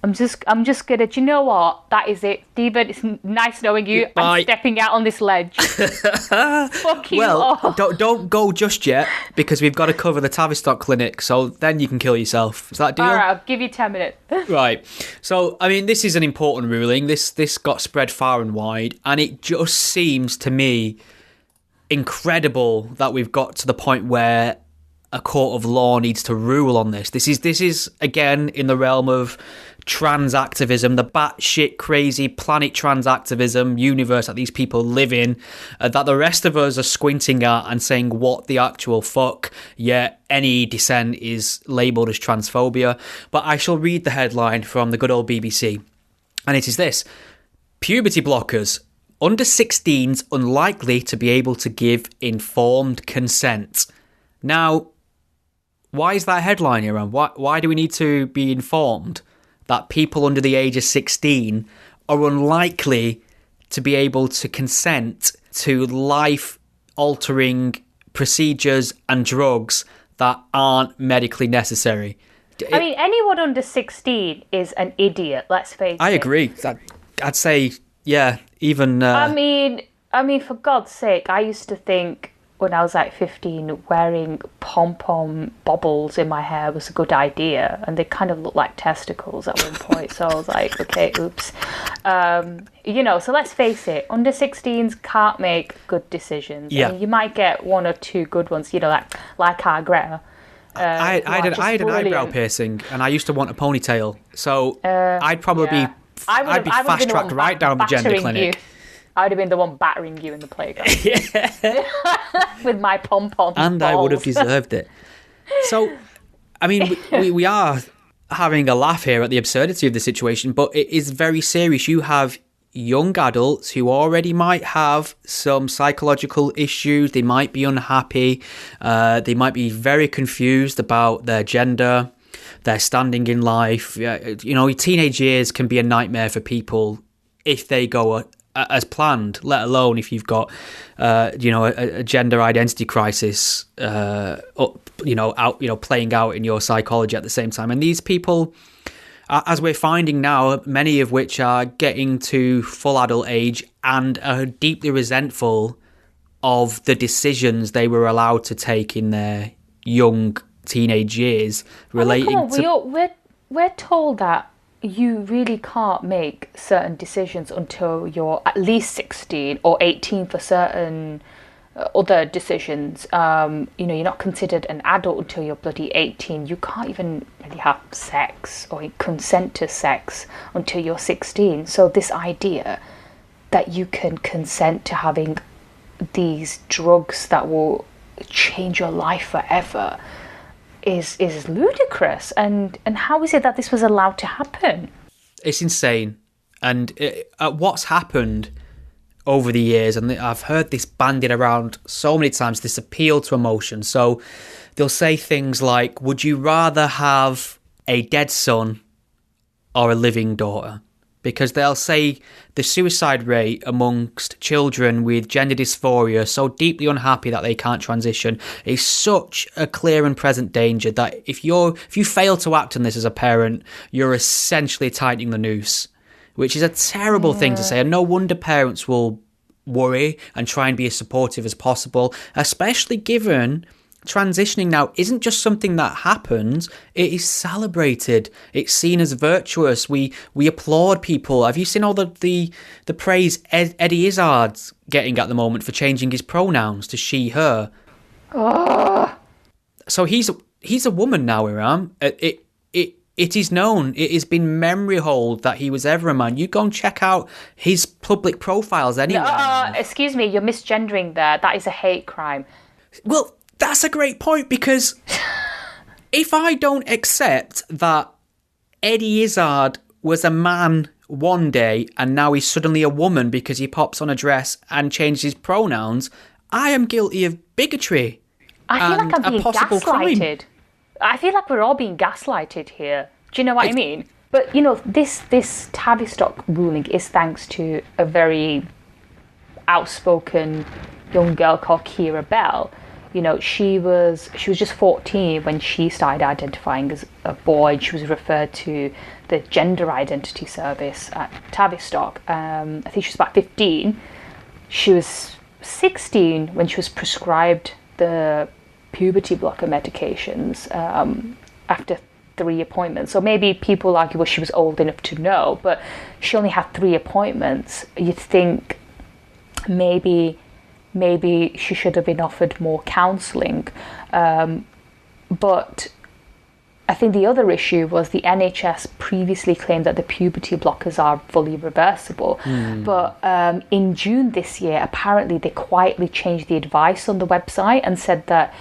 I'm just gonna. Do you know what? That is it, Stephen. It's nice knowing you. Bye. I'm stepping out on this ledge. Fuck you all. Don't go just yet, because we've got to cover the Tavistock clinic. So then you can kill yourself. Is that a deal? All right, I'll give you 10 minutes. Right. So I mean, this is an important ruling. This got spread far and wide, and it just seems to me incredible that we've got to the point where a court of law needs to rule on this. This is again in the realm of trans activism, the batshit crazy planet trans activism universe that these people live in, that the rest of us are squinting at and saying, what the actual fuck? Yet any dissent is labelled as transphobia. But I shall read the headline from the good old BBC, and it is this: puberty blockers, under 16s unlikely to be able to give informed consent. Now, why is that headline, Iram? Why do we need to be informed that people under the age of 16 are unlikely to be able to consent to life-altering procedures and drugs that aren't medically necessary? I mean, anyone under 16 is an idiot, let's face it. I agree. I'd say, yeah, even... I mean, for God's sake, I used to think when I was like 15, wearing pom-pom bobbles in my hair was a good idea, and they kind of looked like testicles at one point, so I was like, okay, oops. So let's face it, under 16s can't make good decisions. Yeah. I mean, you might get one or two good ones, like our Greta. I had an eyebrow piercing, and I used to want a ponytail, so I'd probably I'd be fast-tracked right down the gender clinic. I would have been the one battering you in the playground. With my pom-pom and balls. I would have deserved it. So, I mean, we are having a laugh here at the absurdity of the situation, but it is very serious. You have young adults who already might have some psychological issues. They might be unhappy. They might be very confused about their gender, their standing in life. Teenage years can be a nightmare for people if they go as planned, let alone if you've got, a gender identity crisis, playing out in your psychology at the same time. And these people, as we're finding now, many of which are getting to full adult age and are deeply resentful of the decisions they were allowed to take in their young teenage years relating to... We're told that you really can't make certain decisions until you're at least 16 or 18 for certain other decisions. You're not considered an adult until you're bloody 18. You can't even really have sex or consent to sex until you're 16. So this idea that you can consent to having these drugs that will change your life forever is ludicrous. And how is it that this was allowed to happen? It's insane. And what's happened over the years, and I've heard this bandied around so many times, this appeal to emotion. So they'll say things like, would you rather have a dead son or a living daughter. Because they'll say the suicide rate amongst children with gender dysphoria, so deeply unhappy that they can't transition, is such a clear and present danger that if you fail to act on this as a parent, you're essentially tightening the noose, which is a terrible thing to say. And no wonder parents will worry and try and be as supportive as possible, especially given transitioning now isn't just something that happens, it is celebrated. It's seen as virtuous. We applaud people. Have you seen all the praise Eddie Izzard's getting at the moment for changing his pronouns to she, her? Oh. So he's a woman now, Iram. It is known. It has been memory hold that he was ever a man. You go and check out his public profiles anyway. Excuse me, you're misgendering there. That is a hate crime. Well, that's a great point, because if I don't accept that Eddie Izzard was a man one day and now he's suddenly a woman because he pops on a dress and changes his pronouns, I am guilty of bigotry. I feel like I'm being gaslighted. Crime. I feel like we're all being gaslighted here. Do you know what I mean? But, you know, this Tavistock ruling is thanks to a very outspoken young girl called Kira Bell. You know, she was just 14 when she started identifying as a boy. She was referred to the gender identity service at Tavistock. I think she was about 15. She was 16 when she was prescribed the puberty blocker medications after 3 appointments. So maybe people argue, well, she was old enough to know, but she only had 3 appointments. You'd think maybe she should have been offered more counselling. But I think the other issue was the NHS previously claimed that the puberty blockers are fully reversible. But in June this year, apparently they quietly changed the advice on the website and said that,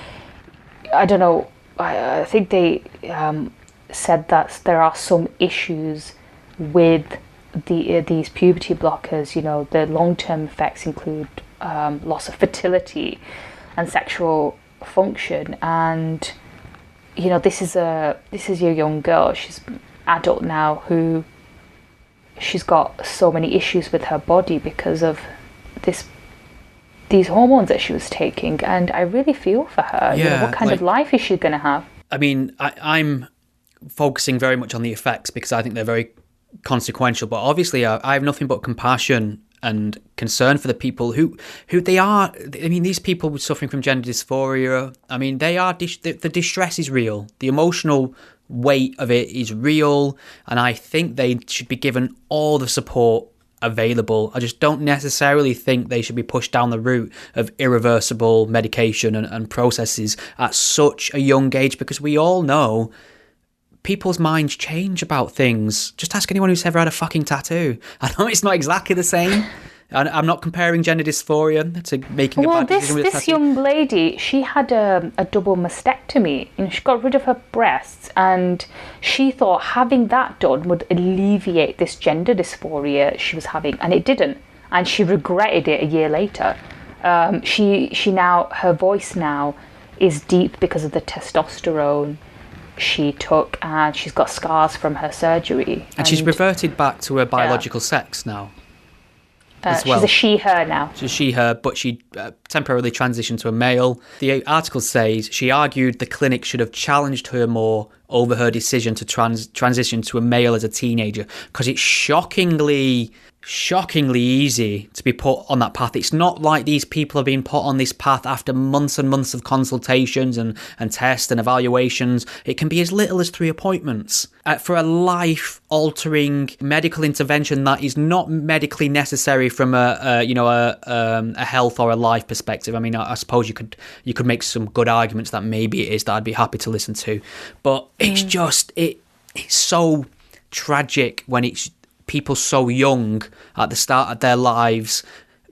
I don't know, I think they said that there are some issues with these puberty blockers. You know, the long-term effects include loss of fertility and sexual function, and you know, this is your young girl. She's adult now, who she's got so many issues with her body because of these hormones that she was taking, and I really feel for her. Yeah, you know, what kind of life is she going to have? I mean, I'm focusing very much on the effects because I think they're very consequential, but obviously I have nothing but compassion and concern for the people who they are. I mean, these people suffering from gender dysphoria, I mean, they are, the distress is real. The emotional weight of it is real. And I think they should be given all the support available. I just don't necessarily think they should be pushed down the route of irreversible medication and processes at such a young age, because we all know people's minds change about things. Just ask anyone who's ever had a fucking tattoo. I know it's not exactly the same. I'm not comparing gender dysphoria to making a bad decision with a tattoo. This young lady, she had a double mastectomy. You know, she got rid of her breasts, and she thought having that done would alleviate this gender dysphoria she was having, and it didn't. And she regretted it a year later. She now, her voice now is deep because of the testosterone she took, and she's got scars from her surgery. And she's reverted back to her biological sex now. As well. She's a she-her now. She's she-her, but she temporarily transitioned to a male. The article says she argued the clinic should have challenged her more over her decision to transition to a male as a teenager, because it's shockingly easy to be put on that path. It's not like these people have been put on this path after months and months of consultations and tests and evaluations. It can be as little as 3 appointments for a life-altering medical intervention that is not medically necessary from a health or a life perspective. I mean, I suppose you could make some good arguments that maybe it is, that I'd be happy to listen to, but it's just it's so tragic when it's people so young at the start of their lives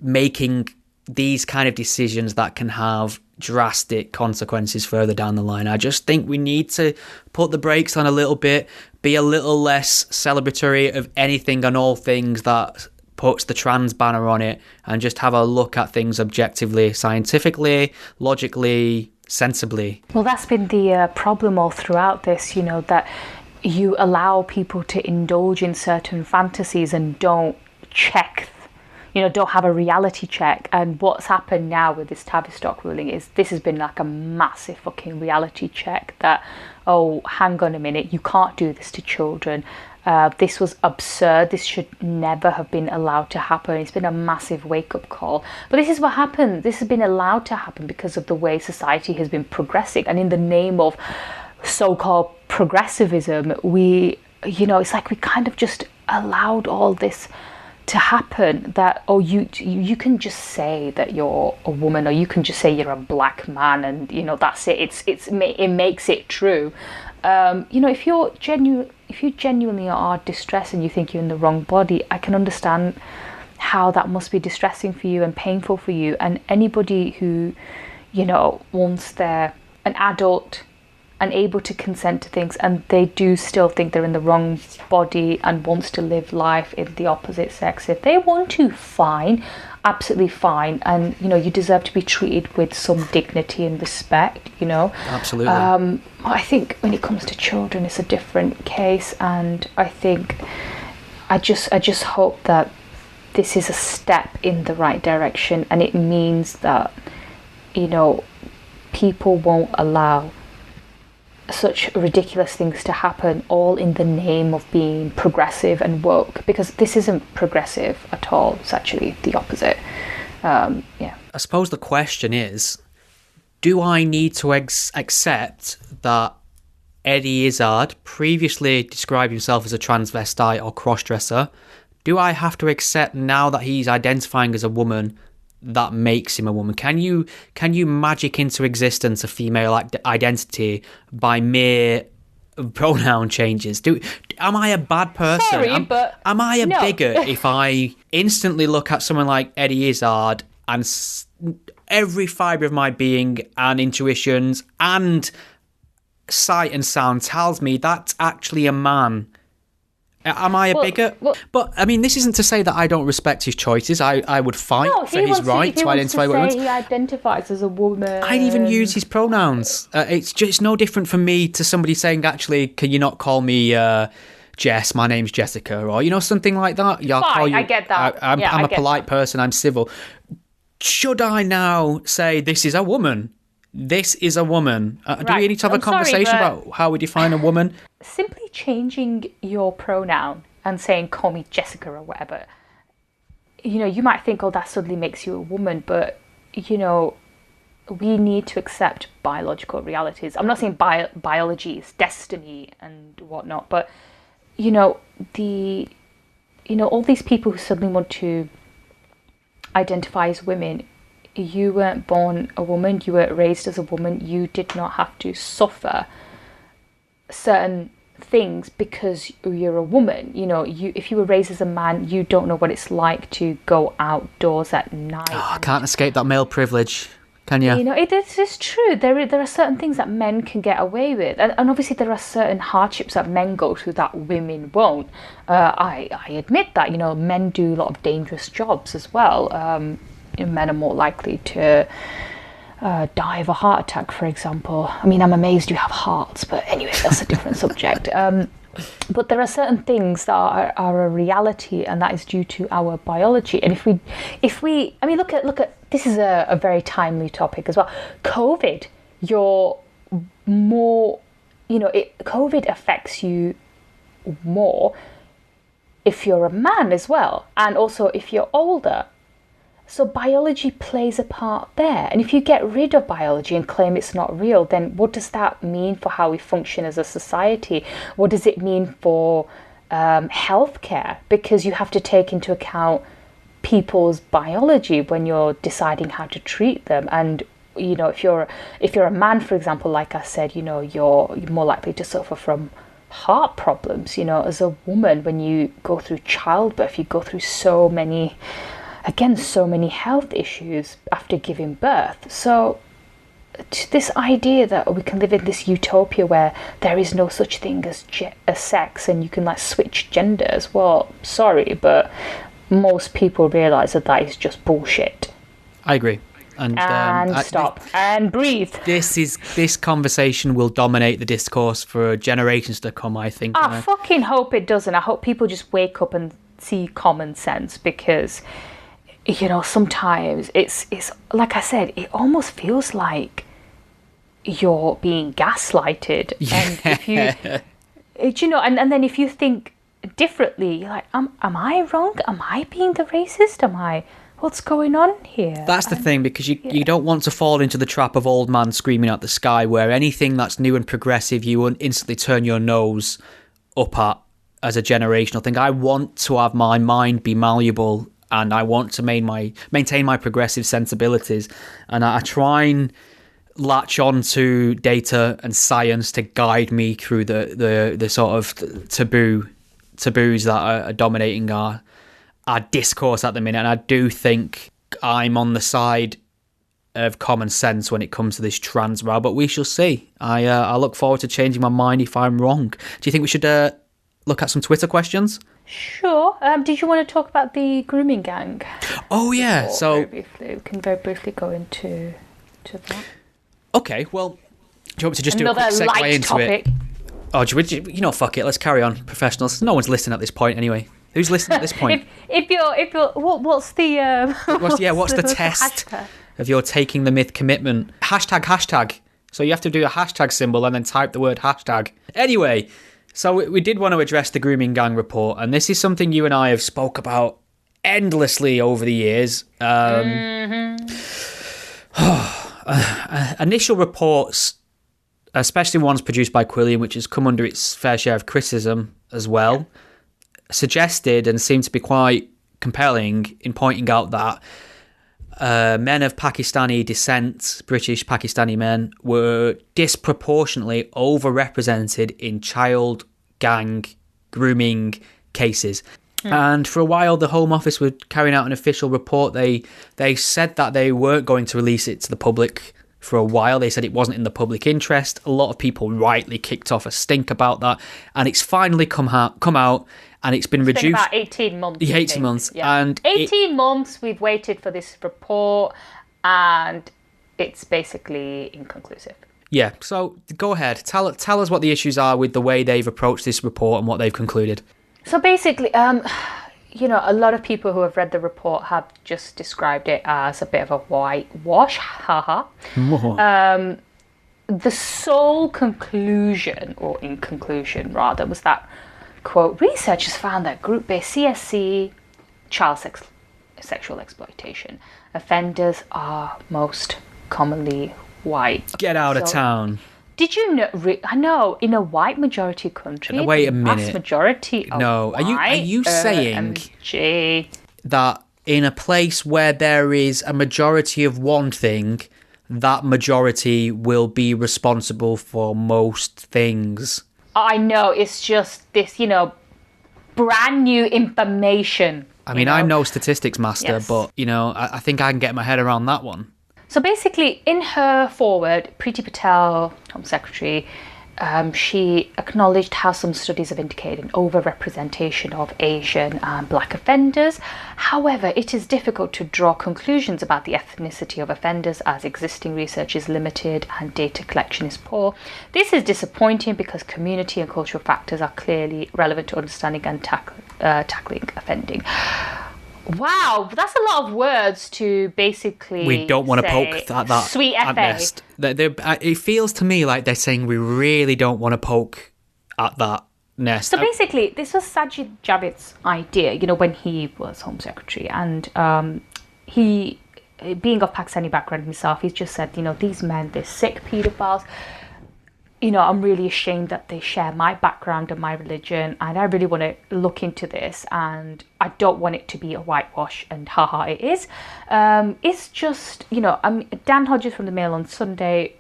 making these kind of decisions that can have drastic consequences further down the line. I just think we need to put the brakes on a little bit, be a little less celebratory of anything and all things that puts the trans banner on it, and just have a look at things objectively, scientifically, logically, sensibly. Well, that's been the problem all throughout this, you know, that you allow people to indulge in certain fantasies and don't check, don't have a reality check. And what's happened now with this Tavistock ruling is this has been like a massive fucking reality check that, oh, hang on a minute, you can't do this to children. This was absurd. This should never have been allowed to happen. It's been a massive wake-up call. But this is what happened. This has been allowed to happen because of the way society has been progressing. And in the name of so-called progressivism, it's like we kind of just allowed all this to happen, that you can just say that you're a woman, or you can just say you're a black man, and that's it. It makes it true. If you genuinely are distressed and you think you're in the wrong body, I can understand how that must be distressing for you and painful for you. And anybody who once they're an adult and able to consent to things, and they do still think they're in the wrong body and wants to live life in the opposite sex, if they want to, fine, absolutely fine. And you deserve to be treated with some dignity and respect. Absolutely. I think when it comes to children, it's a different case, and I think I just hope that this is a step in the right direction, and it means that people won't allow such ridiculous things to happen, all in the name of being progressive and woke, because this isn't progressive at all. It's actually the opposite. I suppose the question is, do I need to accept that Eddie Izzard previously described himself as a transvestite or crossdresser? Do I have to accept now that he's identifying as a woman that makes him a woman? Can you magic into existence a female identity by mere pronoun changes? Am I a bad person? Sorry, am I a bigot if I instantly look at someone like Eddie Izzard and every fibre of my being and intuitions and sight and sound tells me that's actually a man? Am I a bigot? But I mean, this isn't to say that I don't respect his choices. I would fight for his right to identify with women. He identifies as a woman. I'd even use his pronouns. It's no different from me to somebody saying, actually, can you not call me Jess? My name's Jessica, or something like that. Yeah, fine, I get that. I'm a polite person. I'm civil. Should I now say this is a woman? This is a woman. Do we need to have a conversation about how we define a woman? Simply changing your pronoun and saying, call me Jessica or whatever, you might think, oh, that suddenly makes you a woman, but, we need to accept biological realities. I'm not saying biology is destiny and whatnot, but, all these people who suddenly want to identify as women, you weren't born a woman, you weren't raised as a woman, you did not have to suffer certain things because you're a woman. If you were raised as a man, you don't know what it's like to go outdoors at night. I can't escape that male privilege, can you? It is true. There are certain things that men can get away with, and obviously there are certain hardships that men go through that women won't. I admit that. Men do a lot of dangerous jobs as well. Men are more likely to die of a heart attack, for example. I mean, I'm amazed you have hearts, but anyway, that's a different subject. But there are certain things that are a reality, and that is due to our biology. And if we, I mean, look at this is a very timely topic as well. COVID, you're more, COVID affects you more if you're a man as well, and also if you're older. So biology plays a part there. And if you get rid of biology and claim it's not real, then what does that mean for how we function as a society? What does it mean for healthcare? Because you have to take into account people's biology when you're deciding how to treat them. And if you're a man, for example, like I said, you're more likely to suffer from heart problems. As a woman, when you go through childbirth, you go through so many health issues after giving birth. So this idea that we can live in this utopia where there is no such thing as sex and you can switch genders, well, sorry, but most people realise that is just bullshit. I agree. And stop and breathe. This conversation will dominate the discourse for generations to come, I think. I fucking hope it doesn't. I hope people just wake up and see common sense, because, you know, sometimes it's like I said, it almost feels like you're being gaslighted. And if you know, and then if you think differently, you're like, am I wrong? Am I being the racist? What's going on here? That's the thing, because you don't want to fall into the trap of old man screaming at the sky, where anything that's new and progressive, you will instantly turn your nose up at as a generational thing. I want to have my mind be malleable, and I want to maintain my progressive sensibilities, and I try and latch on to data and science to guide me through the sort of taboos that are dominating our discourse at the minute. And I do think I'm on the side of common sense when it comes to this trans row, but we shall see. I look forward to changing my mind if I'm wrong. Do you think we should look at some Twitter questions? Sure. Did you want to talk about the grooming gang? Oh yeah. So we can very briefly go into that. Okay, well, do you want me to just do a quick segue into topic. it? Oh, fuck it, let's carry on, professionals. No one's listening at this point anyway. Who's listening at this point? if you're what's the what's the test hashtag? of your taking the myth commitment? Hashtag. So you have to do a hashtag symbol and then type the word hashtag. Anyway, so we did want to address the Grooming Gang report, and this is something you and I have spoke about endlessly over the years. Initial reports, especially ones produced by Quillian, which has come under its fair share of criticism as well, suggested and seemed to be quite compelling in pointing out that men of Pakistani descent, British Pakistani men, were disproportionately overrepresented in child gang grooming cases. And for a while, the Home Office were carrying out an official report. They said that they weren't going to release it to the public for a while. They said it wasn't in the public interest. A lot of people rightly kicked off a stink about that. And it's finally come out, and it's been reduced. Been about 18 months. Yeah, 18 months. Yeah. And 18 months we've waited for this report, and it's basically inconclusive. Yeah, so go ahead. Tell us what the issues are with the way they've approached this report and what they've concluded. So basically, you know, a lot of people who have read the report have just described it as a bit of a whitewash, haha. The sole conclusion, or in-conclusion rather, was that, quote, researchers found that group-based CSC, child sexual exploitation, offenders are most commonly white. Get out of town. Did you know? I know, in a white majority country. Wait a minute. Vast majority of no, are you saying that in a place where there is a majority of one thing, that majority will be responsible for most things? I know, it's just this, you know, brand new information. I mean, I'm no statistics master, but, you know, I think I can get my head around that one. So basically, in her foreword, Priti Patel, Home Secretary, she acknowledged how some studies have indicated an overrepresentation of Asian and Black offenders. However, it is difficult to draw conclusions about the ethnicity of offenders as existing research is limited and data collection is poor. This is disappointing because community and cultural factors are clearly relevant to understanding and tackling offending. Wow, that's a lot of words to basically. We don't want to poke that sweet at nest. It feels to me like they're saying we really don't want to poke at that nest. So basically, this was Sajid Javid's idea, you know, when he was Home Secretary, and he, being of Pakistani background himself, he's just said, you know, these men, they're sick paedophiles. You know, I'm really ashamed that they share my background and my religion, and I really want to look into this, and I don't want it to be a whitewash, and haha, it is. It's just, you know, Dan Hodges from the Mail on Sunday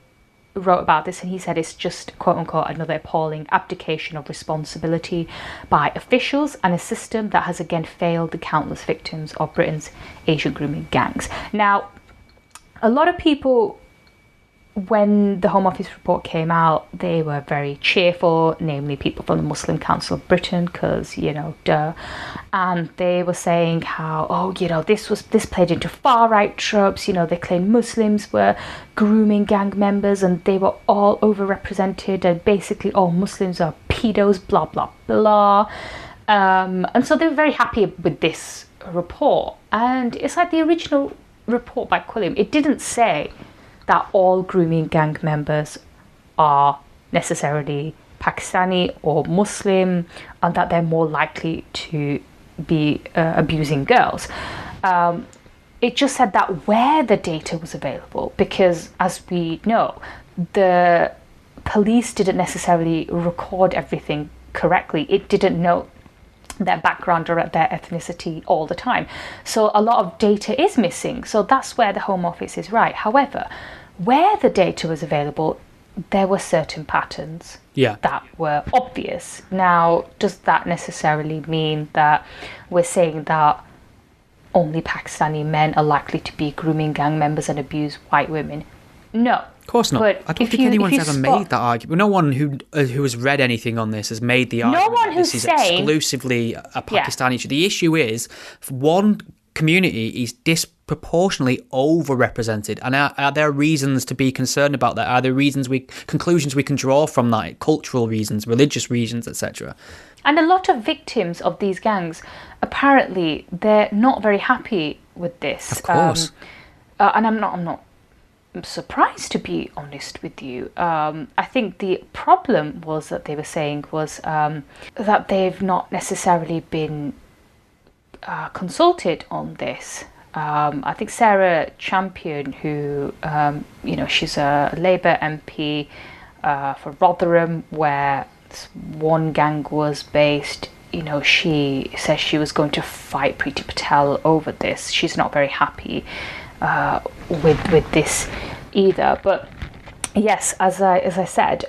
wrote about this, and he said it's just, quote unquote, another appalling abdication of responsibility by officials and a system that has again failed the countless victims of Britain's Asian grooming gangs. Now, a lot of people when the Home Office report came out, they were very cheerful, namely people from the Muslim Council of Britain, because, duh. And they were saying how, this played into far-right tropes. They claimed Muslims were grooming gang members and they were all overrepresented, and basically all Muslims are pedos, blah, blah, blah. And so they were very happy with this report. And it's like the original report by Quilliam. It didn't say that all grooming gang members are necessarily Pakistani or Muslim, and that they're more likely to be abusing girls. It just said that where the data was available, because as we know, the police didn't necessarily record everything correctly. It didn't know their background or their ethnicity all the time. So a lot of data is missing. So that's where the Home Office is right. However, where the data was available, there were certain patterns that were obvious. Now, does that necessarily mean that we're saying that only Pakistani men are likely to be grooming gang members and abuse white women? No. Of course not. But I don't think anyone's ever made that argument. No one who has read anything on this has made the argument that this is exclusively a Pakistani issue. The issue is, one community is disproportionately overrepresented, and are there reasons to be concerned about that? Are there conclusions we can draw from that? Cultural reasons, religious reasons, etc. And a lot of victims of these gangs, apparently, they're not very happy with this. Of course. And I'm not surprised, to be honest with you. I think the problem was that they were saying was that they've not necessarily been consulted on this. I think Sarah Champion, who she's a Labour MP for Rotherham, where one gang was based. She says she was going to fight Priti Patel over this. She's not very happy with this either. But yes, as I said,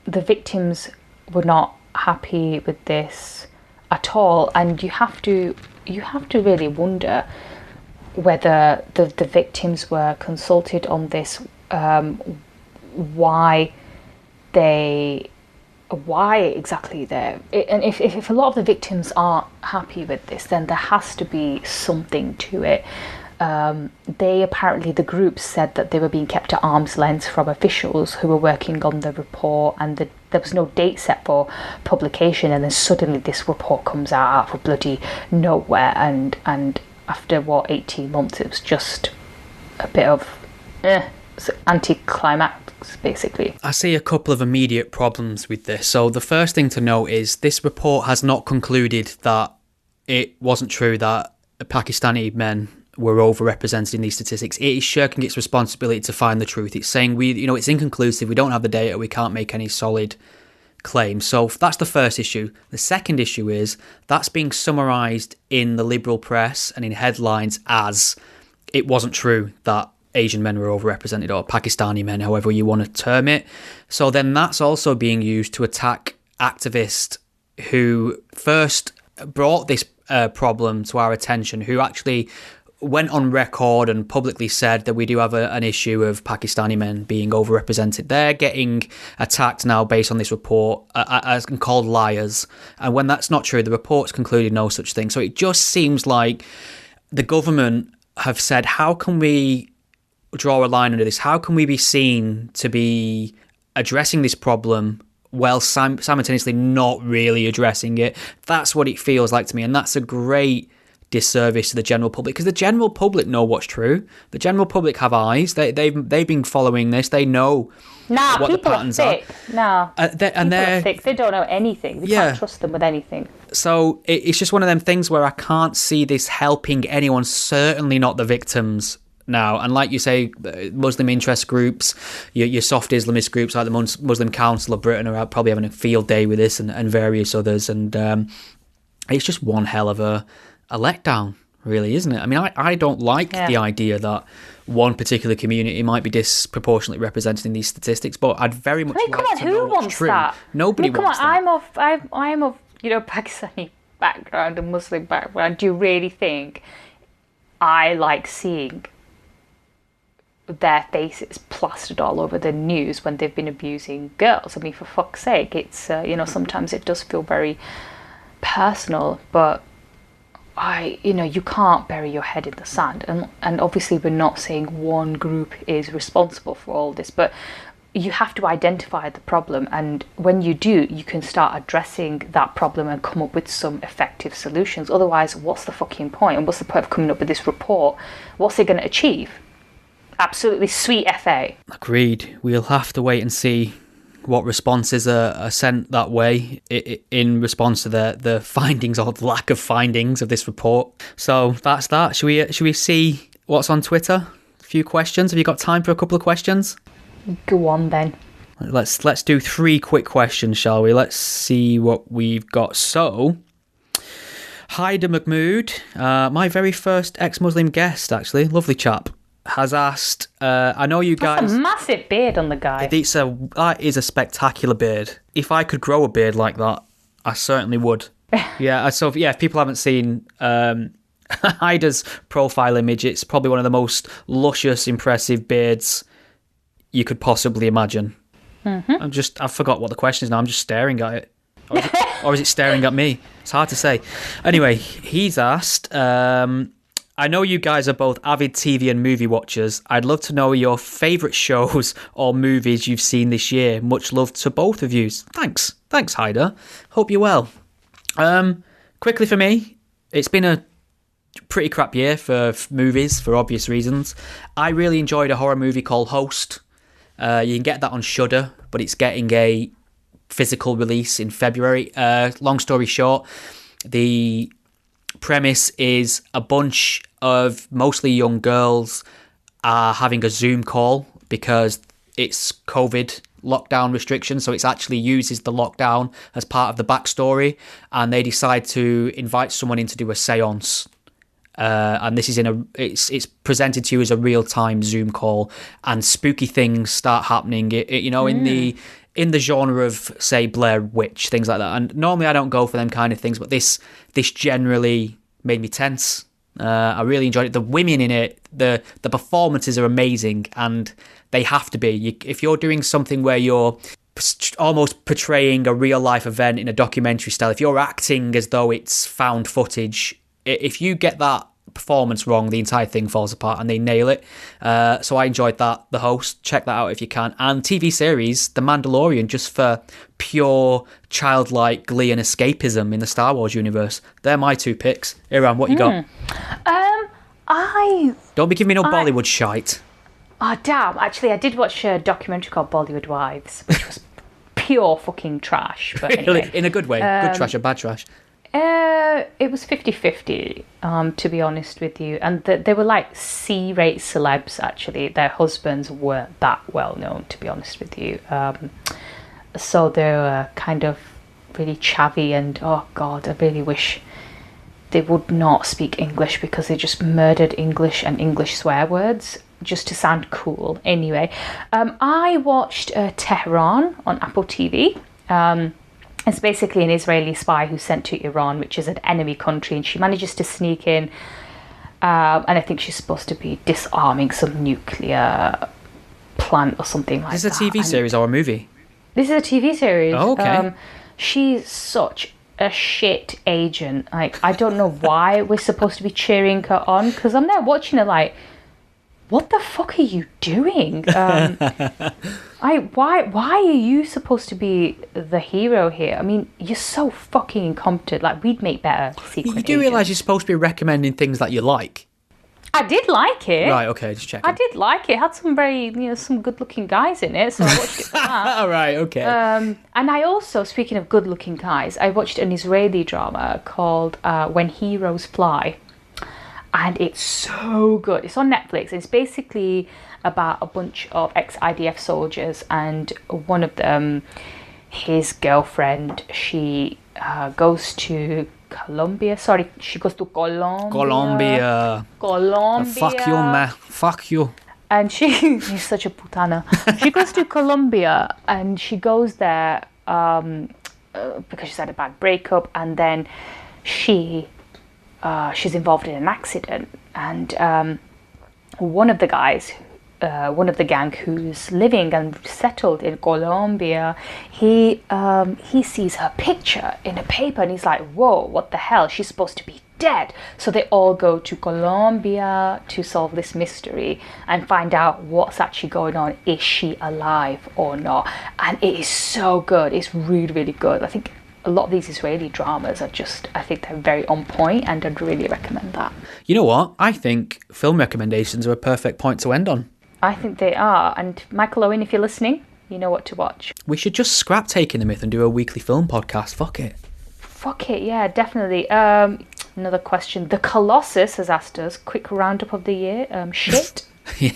the victims were not happy with this at all, and you have to really wonder whether the victims were consulted on this, why exactly and if a lot of the victims aren't happy with this, then there has to be something to it. The group said that they were being kept at arm's length from officials who were working on the report, and there was no date set for publication, and then suddenly this report comes out of bloody nowhere, and after 18 months, it was just a bit of anticlimax, basically. I see a couple of immediate problems with this. So the first thing to note is this report has not concluded that it wasn't true that Pakistani men were overrepresented in these statistics. It is shirking its responsibility to find the truth. It's saying it's inconclusive, we don't have the data, we can't make any solid claims. So that's the first issue. The second issue is that's being summarised in the liberal press and in headlines as it wasn't true that Asian men were overrepresented, or Pakistani men, however you want to term it. So then that's also being used to attack activists who first brought this problem to our attention, who actually went on record and publicly said that we do have an issue of Pakistani men being overrepresented. They're getting attacked now based on this report as called liars. And when that's not true, the report's concluded no such thing. So it just seems like the government have said, how can we draw a line under this? How can we be seen to be addressing this problem while simultaneously not really addressing it? That's what it feels like to me. And that's a great disservice to the general public, because the general public know what's true. The general public have eyes. They've been following this. They know what the patterns are. People are thick. They don't know anything. We can't trust them with anything. So it's just one of them things where I can't see this helping anyone, certainly not the victims now. And like you say, Muslim interest groups, your soft Islamist groups like the Muslim Council of Britain are probably having a field day with this, and various others. And it's just one hell of a letdown, really, isn't it? I mean, I don't like the idea that one particular community might be disproportionately represented in these statistics, but I'd very much like to know what's true. That? Nobody wants that. I'm of Pakistani background and Muslim background. Do you really think I like seeing their faces plastered all over the news when they've been abusing girls. I mean, for fuck's sake, it's sometimes it does feel very personal, but you can't bury your head in the sand. And obviously we're not saying one group is responsible for all this, but you have to identify the problem, and when you do, you can start addressing that problem and come up with some effective solutions. Otherwise, what's the fucking point? And what's the point of coming up with this report? What's it going to achieve? Absolutely sweet FA. Agreed. We'll have to wait and see what responses are sent that way in response to the findings or lack of findings of this report. So that's that. Should we see what's on Twitter? A few questions. Have you got time for a couple of questions? Go on then. Let's do 3 quick questions, shall we? Let's see what we've got. So, Hyder Mahmood, my very first ex-Muslim guest, actually, lovely chap, has asked, I know you guys... That's a massive beard on the guy. That is a spectacular beard. If I could grow a beard like that, I certainly would. If people haven't seen Hyder's profile image, it's probably one of the most luscious, impressive beards you could possibly imagine. I forgot what the question is now. I'm just staring at it. Or is it staring at me? It's hard to say. Anyway, he's asked, I know you guys are both avid TV and movie watchers. I'd love to know your favourite shows or movies you've seen this year. Much love to both of you. Thanks, Hyder. Hope you're well. Quickly for me, it's been a pretty crap year for movies for obvious reasons. I really enjoyed a horror movie called Host. You can get that on Shudder, but it's getting a physical release in February. Long story short, the premise is a bunch of mostly young girls are having a Zoom call because it's COVID lockdown restrictions, so it actually uses the lockdown as part of the backstory, and they decide to invite someone in to do a seance. And this is it's presented to you as a real-time Zoom call, and spooky things start happening. In the genre of, say, Blair Witch, things like that. And normally I don't go for them kind of things, but this generally made me tense. I really enjoyed it. The women in it, the performances are amazing, and they have to be. If you're doing something where you're almost portraying a real-life event in a documentary style, if you're acting as though it's found footage, if you get that performance wrong, the entire thing falls apart, and they nail it. So I enjoyed that. The Host, check that out if you can. And TV series The Mandalorian, just for pure childlike glee and escapism in the Star Wars universe. They're my 2 picks. Iram, what you got? Don't be giving me no Bollywood shite. Oh damn, actually I did watch a documentary called Bollywood Wives, which was pure fucking trash, but anyway. In a good way. Good trash or bad trash? It was 50-50, to be honest with you. And they were like C-rate celebs, actually. Their husbands weren't that well known, to be honest with you. So they were kind of really chavvy, and oh God, I really wish they would not speak English, because they just murdered English and English swear words just to sound cool. Anyway, I watched Tehran on Apple TV. It's basically an Israeli spy who's sent to Iran, which is an enemy country, and she manages to sneak in, and I think she's supposed to be disarming some nuclear plant or something like that. Is this a TV series or a movie? This is a TV series. Oh, okay. She's such a shit agent. Like, I don't know why we're supposed to be cheering her on, because I'm there watching her like, what the fuck are you doing? Why are you supposed to be the hero here? I mean, you're so fucking incompetent. Like, we'd make better secret You do realise you're supposed to be recommending things that you like. I did like it. Right, okay, just checking. I did like it. It had some some good-looking guys in it, so I watched it for that. All right, okay. And I also, speaking of good-looking guys, I watched an Israeli drama called When Heroes Fly. And it's so good. It's on Netflix. It's basically about a bunch of ex-IDF soldiers, and one of them, his girlfriend, she goes to Colombia. Sorry, she goes to Colombia. Fuck you, man. Fuck you. And she's such a putana. She goes to Colombia, and she goes there because she's had a bad breakup, and then she's involved in an accident, and one of the guys one of the gang who's living and settled in Colombia, he sees her picture in a paper and he's like, whoa, what the hell? She's supposed to be dead. So they all go to Colombia to solve this mystery and find out what's actually going on. Is she alive or not? And it is so good. It's really, really good. I think a lot of these Israeli dramas are I think they're very on point, and I'd really recommend that. You know what? I think film recommendations are a perfect point to end on. I think they are. And Michael Owen, if you're listening, you know what to watch. We should just scrap Taking the Myth and do a weekly film podcast. Fuck it. Fuck it, yeah, definitely. Another question. The Colossus has asked us, quick roundup of the year. Shit. Yeah.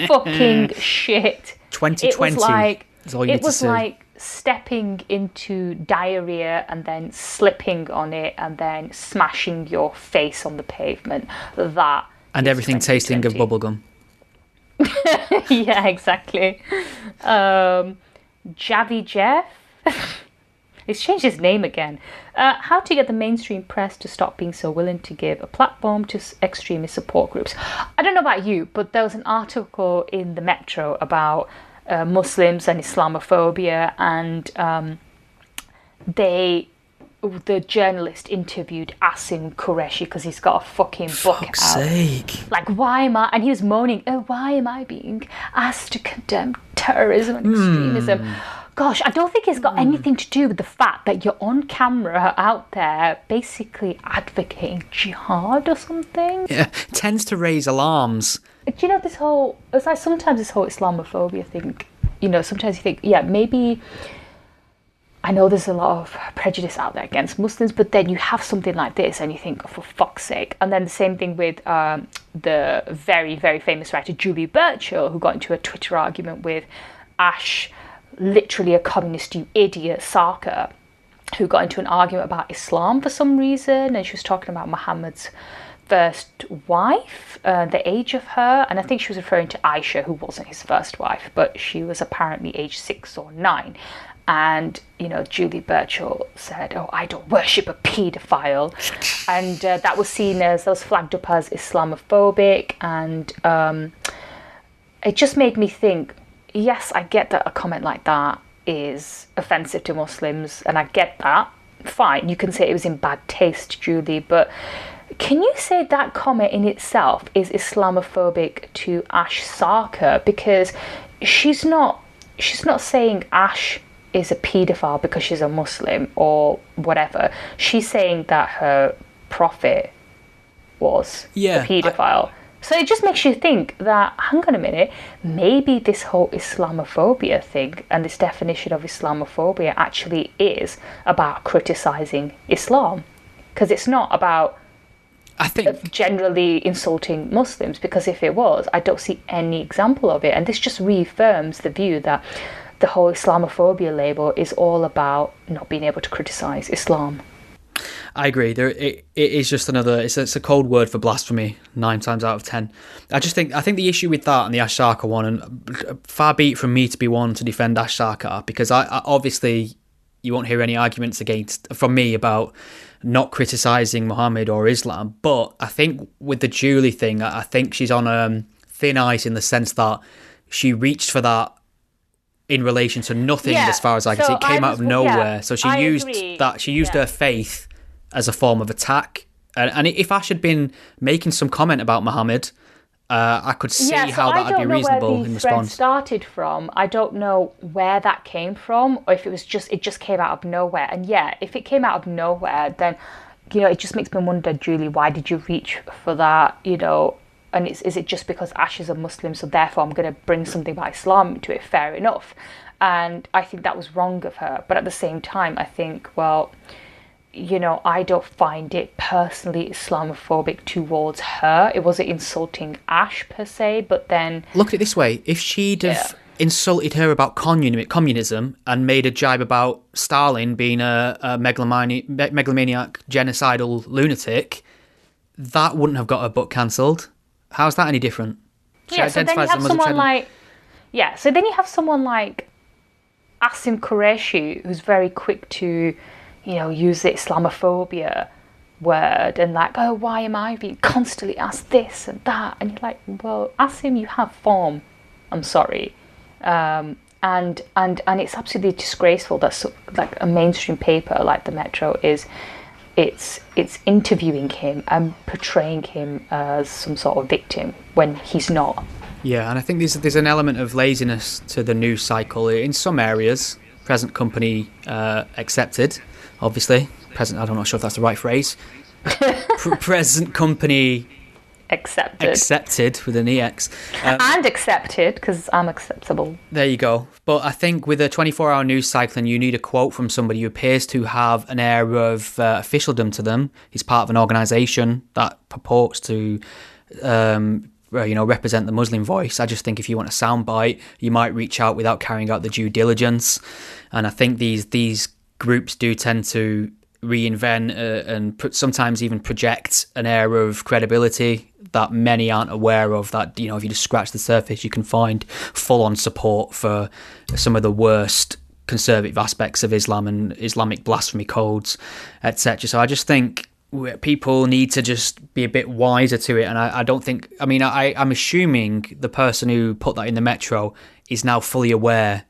Fucking shit. 2020 is all you need to see. Like stepping into diarrhea and then slipping on it and then smashing your face on the pavement. That. And everything tasting of bubblegum. Yeah, exactly. Javi Jeff. He's changed his name again. How to get the mainstream press to stop being so willing to give a platform to extremist support groups. I don't know about you, but there was an article in the Metro about Muslims and Islamophobia, and the journalist interviewed Asim Qureshi because he's got a fucking book out. Sake. Like, why am I? And he was moaning, why am I being asked to condemn terrorism and extremism? Gosh, I don't think it's got anything to do with the fact that you're on camera out there basically advocating jihad or something. Yeah, tends to raise alarms. Do you know it's like sometimes this whole Islamophobia thing, sometimes you think, yeah, maybe, I know there's a lot of prejudice out there against Muslims, but then you have something like this and you think, oh, for fuck's sake. And then the same thing with the very, very famous writer Julie Burchill, who got into a Twitter argument with Ash, literally a communist, you idiot, Sarkar, who got into an argument about Islam for some reason, and she was talking about Muhammad's first wife, the age of her, and I think she was referring to Aisha, who wasn't his first wife, but she was apparently age 6 or 9. And, Julie Burchill said, oh, I don't worship a paedophile. And that was flagged up as Islamophobic. And it just made me think, yes, I get that a comment like that is offensive to Muslims, and I get that. Fine, you can say it was in bad taste, Julie, but can you say that comment in itself is Islamophobic to Ash Sarkar? Because she's not saying Ash is a paedophile because she's a Muslim or whatever. She's saying that her prophet was a paedophile. So it just makes you think that, hang on a minute, maybe this whole Islamophobia thing and this definition of Islamophobia actually is about criticising Islam. Because it's not about generally insulting Muslims, because if it was, I don't see any example of it. And this just reaffirms the view that the whole Islamophobia label is all about not being able to criticise Islam. I agree. It is just another. It's a cold word for blasphemy 9 times out of 10. I think the issue with that and the Ash Sarkar one, and far be it from me to be one to defend Ash Sarkar, because I obviously you won't hear any arguments from me about not criticising Muhammad or Islam. But I think with the Julie thing, I think she's on thin ice in the sense that she reached for that in relation to nothing, as far as I can see. It came out of nowhere. So she used her faith as a form of attack. And if Ash had been making some comment about Muhammad, I could see how that would be reasonable in response. I don't know where the thread started from. I don't know where that came from, or if it just came out of nowhere. And if it came out of nowhere, then it just makes me wonder, Julie, why did you reach for that? And is it just because Ash is a Muslim, so therefore I'm going to bring something about Islam into it? Fair enough. And I think that was wrong of her. But at the same time, I think, well, I don't find it personally Islamophobic towards her. It wasn't insulting Ash per se, but then... Look at it this way. If she'd have insulted her about communism and made a jibe about Stalin being a megalomaniac, genocidal lunatic, that wouldn't have got her book cancelled. How's that any different? So then you have someone like... so then you have someone like Asim Qureshi, who's very quick to... use the Islamophobia word and like, oh, why am I being constantly asked this and that? And you're like, well, Asim, you have form. I'm sorry. And it's absolutely disgraceful that like a mainstream paper like the Metro it's interviewing him and portraying him as some sort of victim when he's not. Yeah, and I think there's an element of laziness to the news cycle in some areas. Present company accepted, obviously. Present, I'm not sure if that's the right phrase. Present company accepted with an EX. And accepted, because I'm acceptable. There you go. But I think with a 24-hour news cycle, and you need a quote from somebody who appears to have an air of officialdom to them. He's part of an organisation that purports to represent the Muslim voice. I just think if you want a soundbite, you might reach out without carrying out the due diligence. And I think these groups do tend to reinvent and sometimes even project an air of credibility that many aren't aware of. That, if you just scratch the surface, you can find full-on support for some of the worst conservative aspects of Islam and Islamic blasphemy codes, etc. So I just think people need to just be a bit wiser to it. And I don't think, I'm assuming the person who put that in the Metro is now fully aware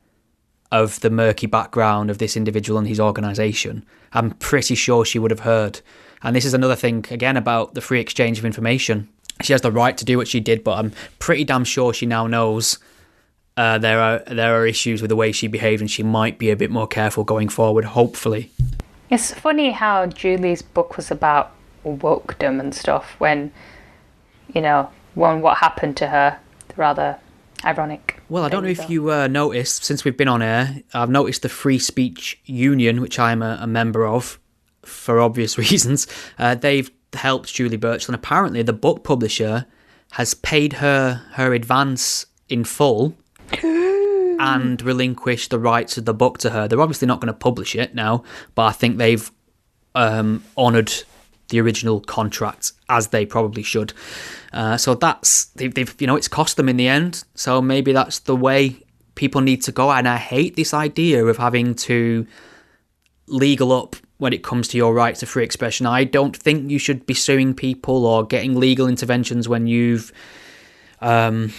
of the murky background of this individual and his organisation. I'm pretty sure she would have heard. And this is another thing, again, about the free exchange of information. She has the right to do what she did, but I'm pretty damn sure she now knows there are issues with the way she behaved, and she might be a bit more careful going forward, hopefully. It's funny how Julie's book was about wokedom and stuff when what happened to her. Rather ironic. Well, I don't know if you noticed, since we've been on air, I've noticed the Free Speech Union, which I'm a member of, for obvious reasons. They've helped Julie Burchill, and apparently the book publisher has paid her advance in full and relinquished the rights of the book to her. They're obviously not going to publish it now, but I think they've honoured the original contract, as they probably should. So they've it's cost them in the end. So maybe that's the way people need to go. And I hate this idea of having to legal up when it comes to your right to free expression. I don't think you should be suing people or getting legal interventions when you've been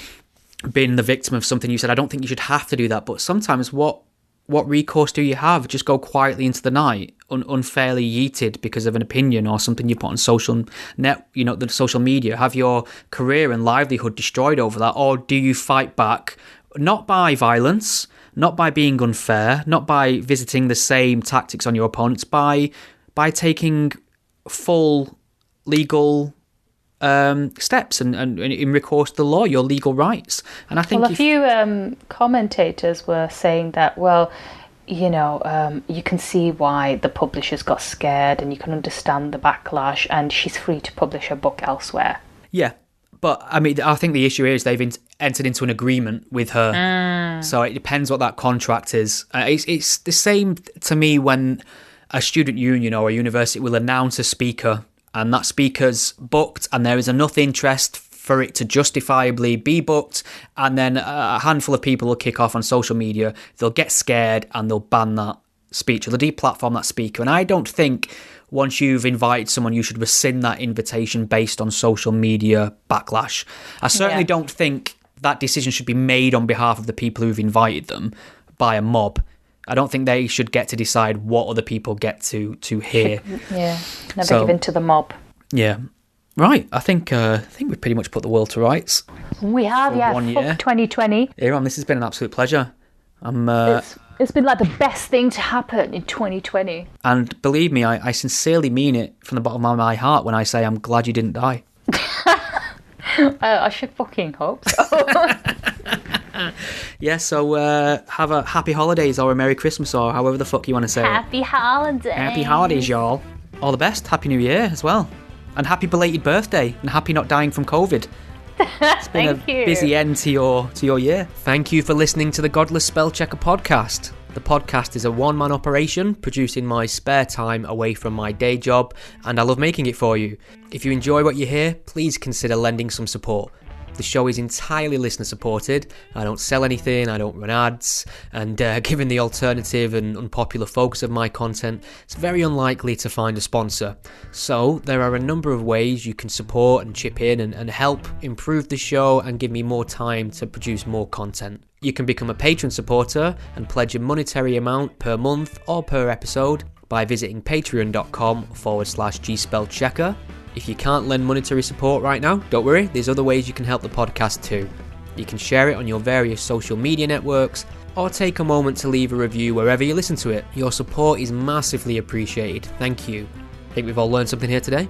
the victim of something you said. I don't think you should have to do that. But sometimes what recourse do you have? Just go quietly into the night, unfairly yeeted because of an opinion or something you put on the social media? Have your career and livelihood destroyed over that? Or do you fight back, not by violence, not by being unfair, not by visiting the same tactics on your opponents, by taking full legal steps and in recourse to the law, your legal rights? And I think a few commentators were saying that, you can see why the publishers got scared and you can understand the backlash, and she's free to publish her book elsewhere. Yeah, but I think the issue is they've entered into an agreement with her, so it depends what that contract is. It's the same to me when a student union or a university will announce a speaker, and that speaker's booked, and there is enough interest for it to justifiably be booked, and then a handful of people will kick off on social media, they'll get scared, and they'll ban that speech, or they'll deplatform that speaker. And I don't think once you've invited someone, you should rescind that invitation based on social media backlash. I certainly don't think that decision should be made on behalf of the people who've invited them by a mob. I don't think they should get to decide what other people get to hear. Never give in to the mob. Yeah. Right. I think we've pretty much put the world to rights. We have, Fuck 2020. Iram, this has been an absolute pleasure. It's been like the best thing to happen in 2020. And believe me, I sincerely mean it from the bottom of my heart when I say I'm glad you didn't die. I should fucking hope so. Yeah, so have a happy holidays or a Merry Christmas or however the fuck you want to say Happy holidays. Happy holidays, y'all. All the best. Happy New Year as well. And happy belated birthday. And happy not dying from COVID. It's been a busy end to your year. Thank you for listening to the Godless Spellchecker podcast. The podcast is a one-man operation produced in my spare time away from my day job, and I love making it for you. If you enjoy what you hear, please consider lending some support. The show is entirely listener supported. I don't sell anything, I don't run ads, and given the alternative and unpopular focus of my content, it's very unlikely to find a sponsor. So there are a number of ways you can support and chip in and help improve the show and give me more time to produce more content. You can become a patron supporter and pledge a monetary amount per month or per episode by visiting patreon.com/gspellchecker. If you can't lend monetary support right now, don't worry, there's other ways you can help the podcast too. You can share it on your various social media networks, or take a moment to leave a review wherever you listen to it. Your support is massively appreciated. Thank you. Think we've all learned something here today?